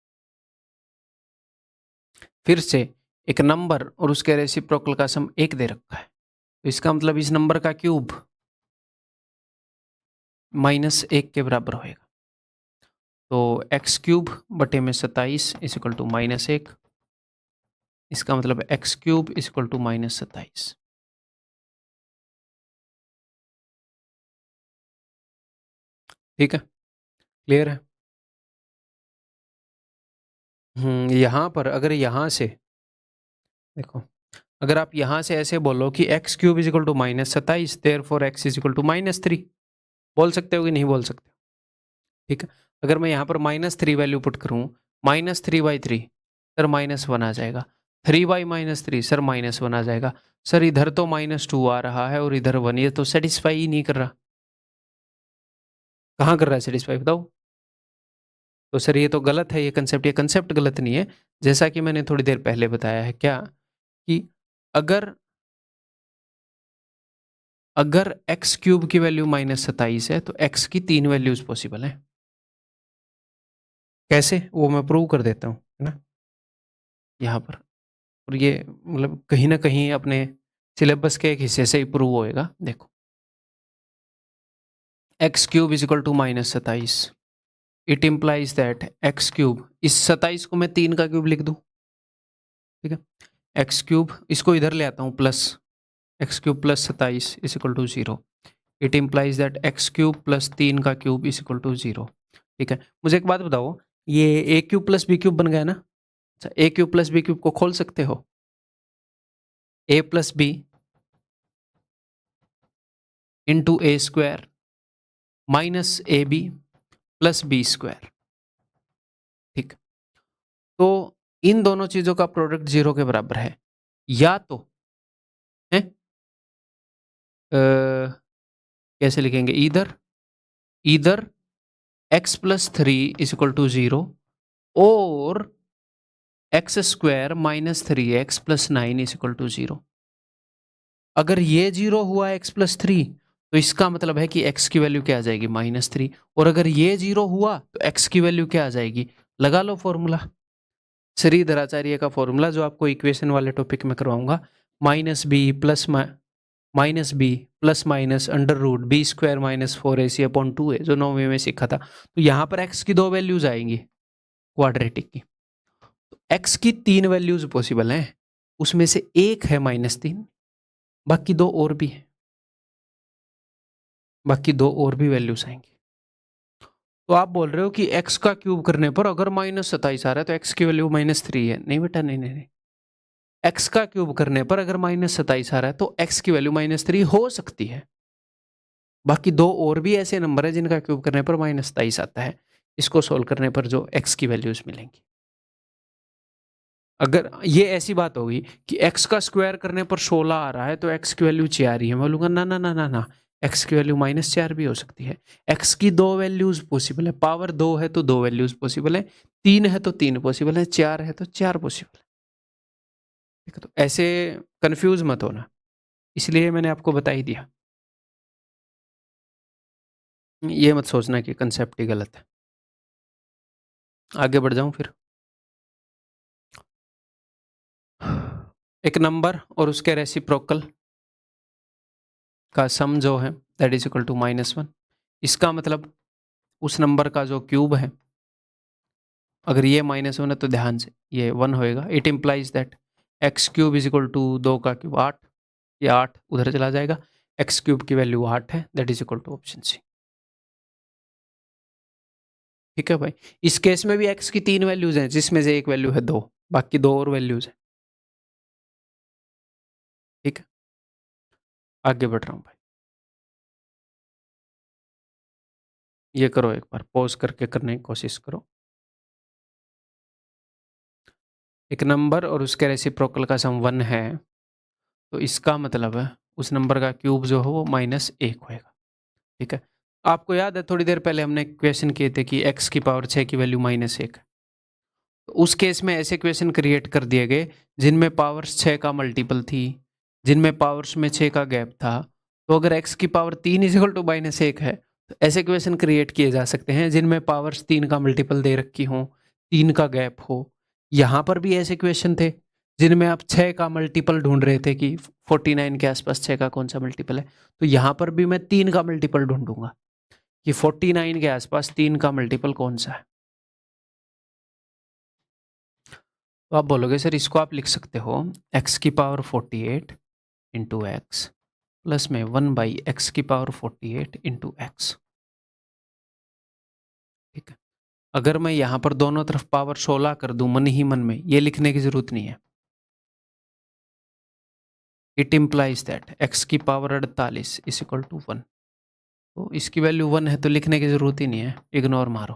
A: फिर से एक नंबर और उसके रेसिप्रोकल का सम 1 दे रखा है, तो इसका मतलब इस नंबर का क्यूब -1 के बराबर होएगा। तो एक्स क्यूब बटे में 27 इज इक्वल टू -1। इसका मतलब x cube is equal to -27। ठीक है, क्लियर है? यहाँ पर अगर यहाँ से देखो, अगर आप यहाँ से ऐसे बोलो कि x cube is equal to -27, therefore x is equal to -3, बोल सकते हो कि नहीं बोल सकते? ठीक है, अगर मैं यहाँ पर -3 वैल्यू पुट करूँ, -3/3 सर -1 आ जाएगा, 3/-3 सर -1 आ जाएगा। सर इधर तो -2 आ रहा है और इधर 1, ये तो सेटिस्फाई ही नहीं कर रहा। कहाँ कर रहा है सेटिस्फाई बताओ? तो सर ये तो गलत है, ये कंसेप्ट गलत नहीं है। जैसा कि मैंने थोड़ी देर पहले बताया है क्या, कि अगर अगर एक्स क्यूब की वैल्यू -27 है, तो एक्स की 3 वैल्यूज़ पॉसिबल हैं। कैसे? वो मैं प्रूव कर देता हूँ, है ना? यहाँ पर, और ये मतलब कहीं न कहीं अपने सिलेबस के एक हिस्से से ही प्रूव होएगा, देखो। X cube is equal to -27, it implies that x cube, इस 27 को मैं 3 का क्यूब लिख दूँ, ठीक है? एक्स क्यूब, इसको इधर ले आता हूँ plus, x cube plus 27 is equal to 0। It implies that x cube plus 3 का क्यूब इज़ इक्वल टू 0। ठीक है? मुझे एक बात बताओ, ये a cube plus b cube बन गया ना? अच्छा, a cube plus b cube को खोल सकते हो? A plus b into a square minus a b plus b square. ठीक, तो इन दोनों चीजों का प्रोडक्ट 0 के बराबर है, या तो है कैसे लिखेंगे, इधर इधर x plus 3 is equal to 0 और x square minus 3x plus 9 is equal to 0। अगर ये 0 हुआ x+3, तो इसका मतलब है कि x की वैल्यू क्या आ जाएगी, -3। और अगर ये 0 हुआ तो x की वैल्यू क्या आ जाएगी, लगा लो फॉर्मूला, श्रीधराचार्य का फॉर्मूला जो आपको इक्वेशन वाले टॉपिक में करवाऊंगा, -b plus minus b plus minus under root b square minus 4ac/2 है, जो 9वीं में सीखा था। तो यहाँ पर x की 2 वैल्यूज आएंगी क्वाड्रेटिक की। तो x की 3 वैल्यूज पॉसिबल हैं, उसमें से एक है -3, बाकी दो और भी है, बाकी दो और भी वैल्यूज आएंगी। तो आप बोल रहे हो कि x का क्यूब करने पर अगर -27 आ रहा है तो x की वैल्यू -3 है। नहीं बेटा, नहीं नहीं नहीं, x का क्यूब करने पर अगर -27 आ रहा है तो x की वैल्यू -3 हो सकती है। बाकी दो और भी ऐसे नंबर है जिनका क्यूब करने पर -27 आता है। इसको सोल्व करने पर जो x की वैल्यूज मिलेंगी। अगर ये ऐसी बात होगी कि x का स्क्वायर करने पर 16 आ रहा है तो x की वैल्यू 4 ही है, मैं बोलूंगा ना ना ना ना ना, x की वैल्यू -4 भी हो सकती है। x की दो वैल्यूज पॉसिबल है, पावर 2 है तो दो वैल्यूज पॉसिबल है, 3 है तो 3 पॉसिबल है, 4 है तो 4 पॉसिबल है। ठीक है, तो ऐसे कंफ्यूज मत होना, इसलिए मैंने आपको बता ही दिया। ये मत सोचना कि कंसेप्ट ही गलत है। आगे बढ़ जाऊं फिर। एक नंबर और उसके रेसिप्रोकल का सम जो है दैट इज इक्वल टू -1। इसका मतलब उस नंबर का जो क्यूब है, अगर ये -1 है तो ध्यान से ये 1 होएगा। It implies that x³ is equal to 2 का क्यूब 8, ये 8 उधर चला जाएगा। x³ की वैल्यू 8 है, that is equal to option c. ठीक है भाई, इस केस में भी x की 3 वैल्यूज हैं, जिसमें से एक वैल्यू है 2, बाकी दो और वैल्यूज हैं। ठीक है, आगे बढ़ रहा हूँ भाई। ये करो, एक बार पॉज करके करने की कोशिश करो। एक नंबर और उसके रेसिप्रोकल का सम 1 है, तो इसका मतलब है उस नंबर का क्यूब जो है वो -1 होएगा। ठीक है, आपको याद है थोड़ी देर पहले हमने क्वेश्चन किए थे कि x की पावर 6 की वैल्यू -1 है। तो उस केस में ऐसे क्वेश्चन क्रिएट कर दिए गए जिनमें पावर्स 6 का मल्टीपल थी, जिनमें पावर्स में 6 का गैप था। तो अगर x की पावर 3 इज इक्वल टू -1 है, तो ऐसे क्वेश्चन क्रिएट किए जा सकते हैं जिनमें पावर्स 3 का मल्टीपल दे रखी हो, 3 का गैप हो। यहाँ पर भी ऐसे क्वेश्चन थे जिनमें आप 6 का मल्टीपल ढूंढ रहे थे कि 49 के आसपास 6 का कौन सा मल्टीपल है। तो यहाँ पर भी मैं 3 का मल्टीपल ढूंढूंगा कि 49 के आसपास 3 का मल्टीपल कौन सा है। तो आप बोलोगे सर इसको आप लिख सकते हो x की पावर 48 इंटू एक्स प्लस में 1/x की पावर 48 इंटू एक्स। ठीक है, अगर मैं यहाँ पर दोनों तरफ पावर 16 कर दूं मन ही मन में, ये लिखने की जरूरत नहीं है। इट इम्प्लाइज दैट x की पावर 48 इज इक्वल टू 1। तो इसकी वैल्यू 1 है तो लिखने की जरूरत ही नहीं है, इग्नोर मारो।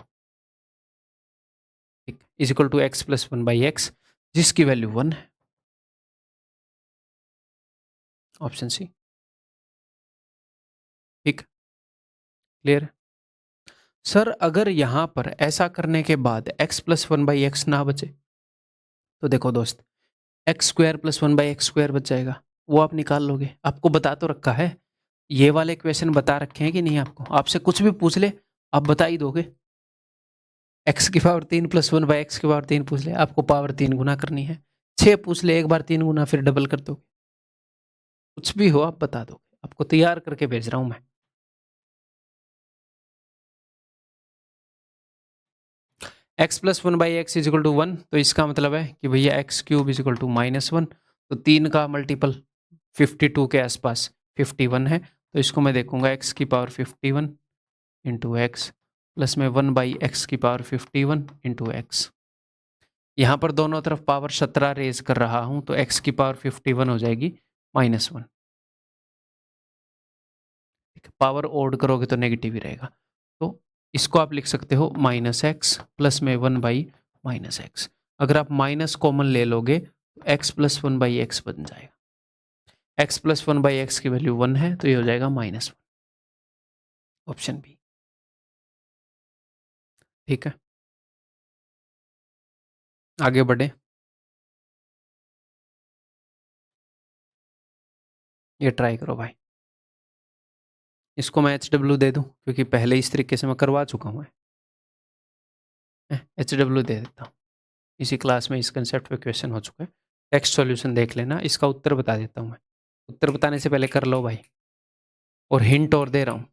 A: ठीक, is equal to x plus 1/x जिसकी वैल्यू 1 है, ऑप्शन सी। ठीक, क्लियर। सर अगर यहाँ पर ऐसा करने के बाद x प्लस 1/x ना बचे, तो देखो दोस्त, x² प्लस 1/x² बच जाएगा, वो आप निकाल लोगे। आपको बता तो रखा है, ये वाले क्वेश्चन बता रखे हैं कि नहीं आपको? आपसे कुछ भी पूछ ले आप बता ही दोगे। x की पावर 3 प्लस 1/x की पावर 3 पूछ ले, आपको पावर 3 गुना करनी है। 6 पूछ ले, एक बार 3 गुना फिर डबल कर दो। कुछ भी हो आप बता दो, आपको तैयार करके भेज रहा हूं मैं। x plus 1/x is equal to 1, तो इसका मतलब है कि भैया x³ इज इक्वल टू -1। तो 3 का मल्टीपल 52 के आसपास 51 है, तो इसको मैं देखूंगा x की पावर 51 इंटू एक्स प्लस में 1/x की पावर 51 इंटू एक्स। यहाँ पर दोनों तरफ पावर 17 रेज कर रहा हूँ, तो x की पावर 51 हो जाएगी -1। पावर ओड करोगे तो नेगेटिव ही रहेगा। तो इसको आप लिख सकते हो -x प्लस में 1/-x। अगर आप माइनस कॉमन ले लोगे तो x प्लस 1/x बन जाएगा। x प्लस 1/x की वैल्यू 1 है, तो ये हो जाएगा -1, ऑप्शन बी। ठीक है, आगे बढ़े। ये ट्राई करो भाई। इसको मैं HW दे दूं क्योंकि पहले इस तरीके से मैं करवा चुका हूँ। HW दे देता हूँ, इसी क्लास में इस कंसेप्ट पे क्वेश्चन हो चुका है। टेक्स्ट सॉल्यूशन देख लेना, इसका उत्तर बता देता हूँ मैं। उत्तर बताने से पहले कर लो भाई। और हिंट और दे रहा हूँ।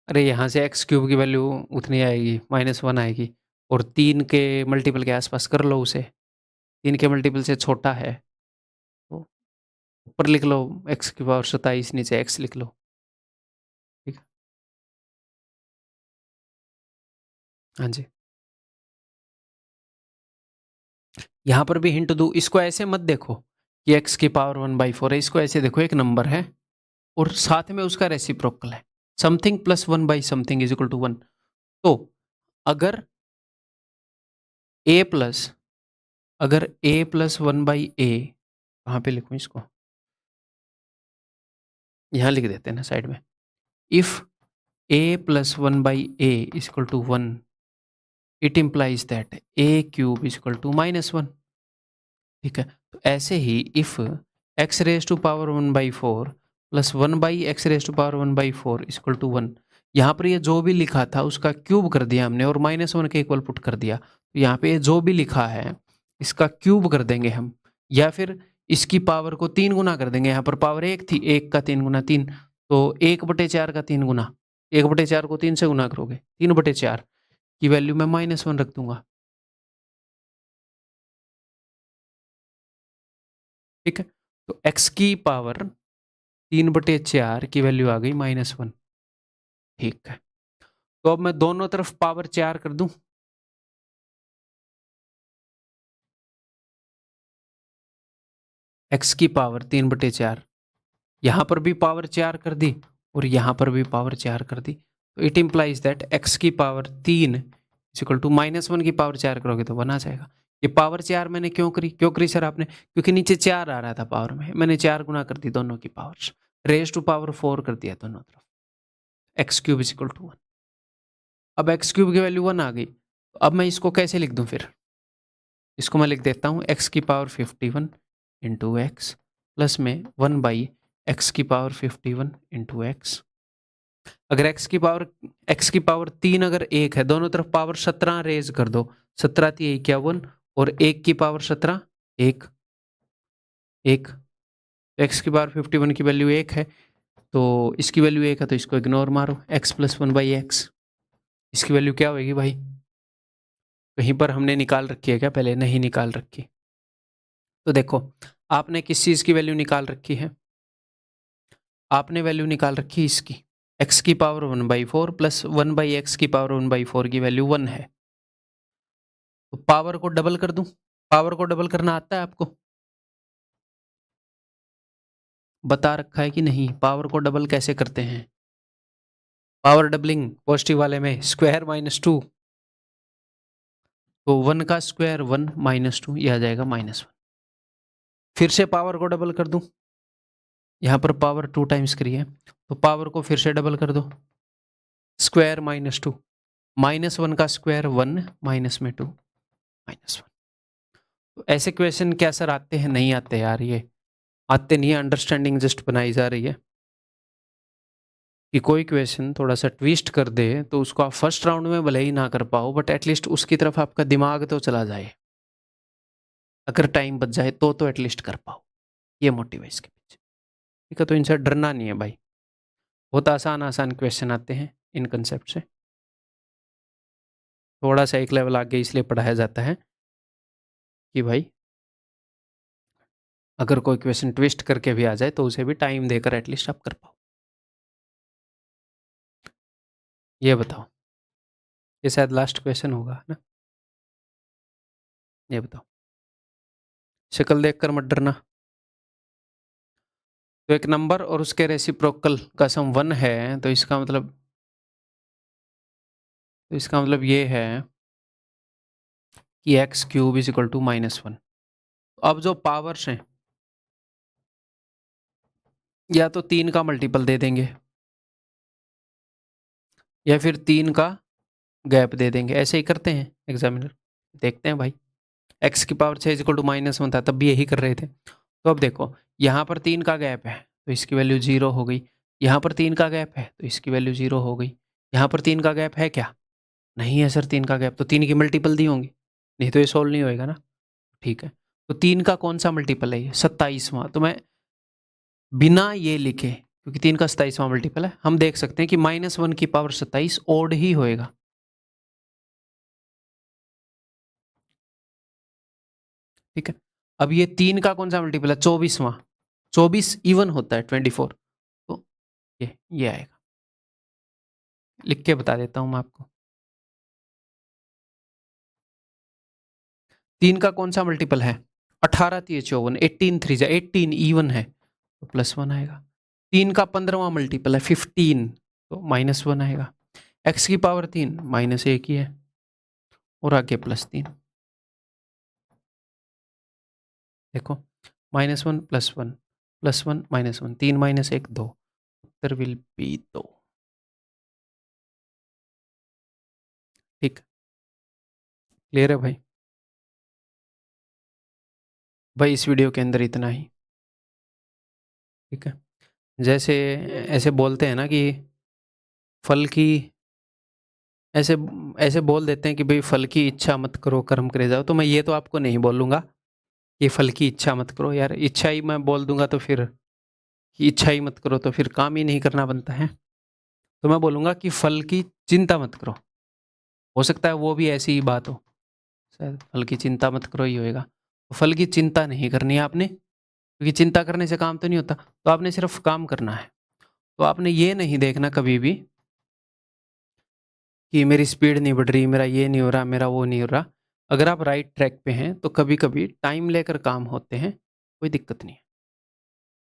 A: अरे यहाँ से एक्स क्यूब की वैल्यू उतनी आएगी, -1 आएगी। और 3 के मल्टीपल के आसपास कर लो उसे। 3 के मल्टीपल से छोटा है तो ऊपर लिख लो x⁻27, नीचे x लिख लो। ठीक है, हाँ जी। यहाँ पर भी हिंट दूँ, इसको ऐसे मत देखो कि x⁻1/4 है, इसको ऐसे देखो एक नंबर है और साथ में उसका रेसिप्रोकल है, something plus one by something is equal to 1। तो अगर a प्लस अगर a प्लस 1/a, कहाँ पे लिखूँ इसको, यहाँ लिख देते हैं ना साइड में। If a plus 1/a is equal to 1, it implies that a³ is equal to -1। ठीक है, तो ऐसे ही if x⁻1/4 plus 1/x⁻1/4 is equal to 1, यहाँ पर ये जो भी लिखा था उसका क्यूब कर दिया हमने और -1 के इक्वल पुट कर दिया। तो यहाँ पे जो भी लिखा है इसका क्यूब कर देंगे हम, या फिर इसकी पावर को 3 गुना कर देंगे। यहाँ पर पावर 1 थी, 1 का 3 गुना 3, तो 1/4 का 3 गुना, 1/4 को 3 से गुना करोगे, 3/4 की वैल्यू मैं -1 रख दूंगा। ठीक है, तो x की पावर 3/4 की वैल्यू आ गई -1। ठीक है, तो अब मैं दोनों तरफ पावर 4 कर दूं। x की पावर 3/4, यहां पर भी पावर 4 कर दी और यहां पर भी पावर 4 कर दी। तो इट इंप्लाइज दैट x की पावर 3 इज इक्वल टू -1 की पावर 4 करोगे तो 1 आ जाएगा। ये पावर 4 मैंने क्यों करी सर आपने? क्योंकि नीचे 4 आ रहा था पावर में, मैंने 4 गुना कर दी दोनों की पावर, रेज टू पावर 4 कर दिया दोनों तरफ, x³ इज इक्वल टू 1। अब x³ की वैल्यू 1 आ गई, तो अब मैं इसको कैसे लिख दूं फिर? इसको मैं लिख देता हूँ x की पावर 51 इंटू एक्स प्लस में 1/x⁻51 इंटू एक्स। अगर x की पावर 3 अगर 1 है, दोनों तरफ पावर 17 रेज कर दो, 17 × 3 = 51 और 1 की पावर 17 1 1। x की पावर 51 की वैल्यू 1 है, तो इसकी वैल्यू 1 है, तो इसको इग्नोर मारो, x प्लस 1/x। इसकी वैल्यू क्या होगी भाई? कहीं पर हमने निकाल रखी है क्या? पहले नहीं निकाल रखी। तो देखो, आपने किस चीज की वैल्यू निकाल रखी है? आपने वैल्यू निकाल रखी है इसकी, x की पावर 1/4 प्लस 1/x की पावर 1/4 की वैल्यू 1 है। तो पावर को डबल कर दूं? पावर को डबल करना आता है आपको? बता रखा है कि नहीं? पावर को डबल कैसे करते हैं? पावर डबलिंग पॉजिटिव वाले में स्क्वायर -2, तो 1 का स्क्वायर 1 -2, यह आ जाएगा -1। फिर से पावर को डबल कर दूं, यहाँ पर पावर 2 टाइम्स करी है, तो पावर को फिर से डबल कर दो, स्क्वायर -2, -1 का स्क्वायर 1 माइनस में 2 -1। तो ऐसे क्वेश्चन क्या सर आते हैं? नहीं आते यार, ये आते नहीं है, अंडरस्टैंडिंग जस्ट बनाई जा रही है कि कोई क्वेश्चन थोड़ा सा ट्विस्ट कर दे तो उसको आप फर्स्ट राउंड में भले ही ना कर पाओ, बट एटलीस्ट उसकी तरफ आपका दिमाग तो चला जाए, अगर टाइम बच जाए तो एटलीस्ट कर पाओ। ये मोटिव है इसके पीछे। ठीक है, तो इनसे डरना नहीं है भाई, बहुत आसान आसान क्वेश्चन आते हैं इन कंसेप्ट से। थोड़ा सा एक लेवल आगे इसलिए पढ़ाया जाता है कि भाई अगर कोई क्वेश्चन ट्विस्ट करके भी आ जाए तो उसे भी टाइम देकर एटलीस्ट आप कर पाओ। ये बताओ, ये शायद लास्ट क्वेश्चन होगा ना? ये बताओ, शक्ल देखकर मत डरना। तो एक नंबर और उसके रेसिप्रोकल का सम 1 है, तो इसका मतलब ये है कि x³ इज इक्वल टू -1। अब जो पावर्स हैं, या तो 3 का मल्टीपल दे देंगे या फिर 3 का गैप दे देंगे, ऐसे ही करते हैं एग्जामिनर। देखते हैं भाई, x की पावर 6 इज इक्वल टू -1 था, तब भी यही कर रहे थे। तो अब देखो, यहाँ पर 3 का गैप है तो इसकी वैल्यू 0 हो गई, यहाँ पर 3 का गैप है तो इसकी वैल्यू 0 हो गई। यहाँ पर 3 का गैप है क्या? नहीं है सर 3 का गैप, तो 3 की मल्टीपल दी होंगी, नहीं तो ये सोल्व नहीं होएगा ना। ठीक है, तो 3 का कौन सा मल्टीपल है? ये 27वां। तो मैं बिना ये लिखे, क्योंकि 3 का 27वां मल्टीपल है, हम देख सकते हैं कि -1 की पावर 27 ओड ही होएगा। ठीक है। अब ये 3 का कौन सा मल्टीपल है? 24वां। 24 इवन होता है 24, तो ये आएगा। लिख के बता देता हूं मैं आपको। 3 का कौन सा मल्टीपल है? 18 3 54, 18 3 जा 18 इवन है, तो +1 आएगा। 3 का 15वां मल्टीपल है 15, तो -1 आएगा। x की पावर 3 -1 ही है, और आगे +3। देखो, -1 +1 +1 -1, 3 -1 2, उत्तर विल बी 2। ठीक, क्लियर है भाई? भाई इस वीडियो के अंदर इतना ही। ठीक है। जैसे ऐसे बोलते हैं ना कि फल की, ऐसे ऐसे बोल देते हैं कि भाई फल की इच्छा मत करो, कर्म करे जाओ। तो मैं ये तो आपको नहीं बोलूँगा कि फल की इच्छा मत करो। यार इच्छा ही मैं बोल दूँगा तो फिर, कि इच्छा ही मत करो तो फिर काम ही नहीं करना बनता है। तो मैं बोलूँगा कि फल की चिंता मत करो। हो सकता है वो भी ऐसी ही बात हो, शायद फल की चिंता मत करो ही होएगा। तो फल की चिंता नहीं करनी है आपने, क्योंकि चिंता करने से काम तो नहीं होता। तो आपने सिर्फ काम करना है। तो आपने ये नहीं देखना कभी भी कि मेरी स्पीड नहीं बढ़ रही, मेरा ये नहीं हो रहा, मेरा वो नहीं हो रहा। अगर आप राइट ट्रैक पे हैं तो कभी-कभी टाइम लेकर काम होते हैं, कोई दिक्कत नहीं है,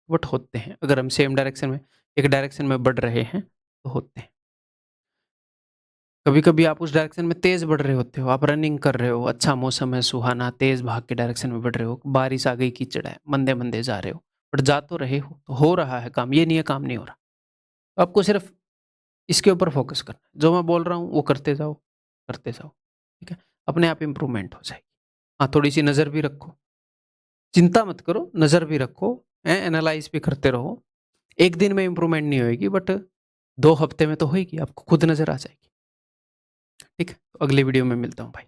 A: बट होते हैं। अगर हम सेम डायरेक्शन में, एक डायरेक्शन में बढ़ रहे हैं, तो होते हैं। कभी-कभी आप उस डायरेक्शन में तेज़ बढ़ रहे होते हो, आप रनिंग कर रहे हो, अच्छा मौसम है सुहाना, तेज़ भाग के डायरेक्शन में बढ़ रहे हो, बारिश आ गई, कीचड़ है, मंदे-मंदे जा रहे हो, बट जा तो रहे हो, तो हो रहा है काम, ये नहीं है काम नहीं हो रहा। तो आपको सिर्फ इसके ऊपर फ़ोकस करना है। जो मैं बोल रहा हूँ वो करते जाओ, ठीक है? अपने आप इम्प्रूवमेंट हो जाएगी। हाँ, थोड़ी-सी नज़र भी रखो, चिंता मत करो, नज़र भी रखो, एनालाइज़ भी करते रहो। 1 दिन में इम्प्रूवमेंट नहीं होएगी, बट 2 हफ्ते में तो होएगी, आपको खुद नज़र आ जाएगी। ठीक है? तो अगले वीडियो में मिलता हूँ भाई।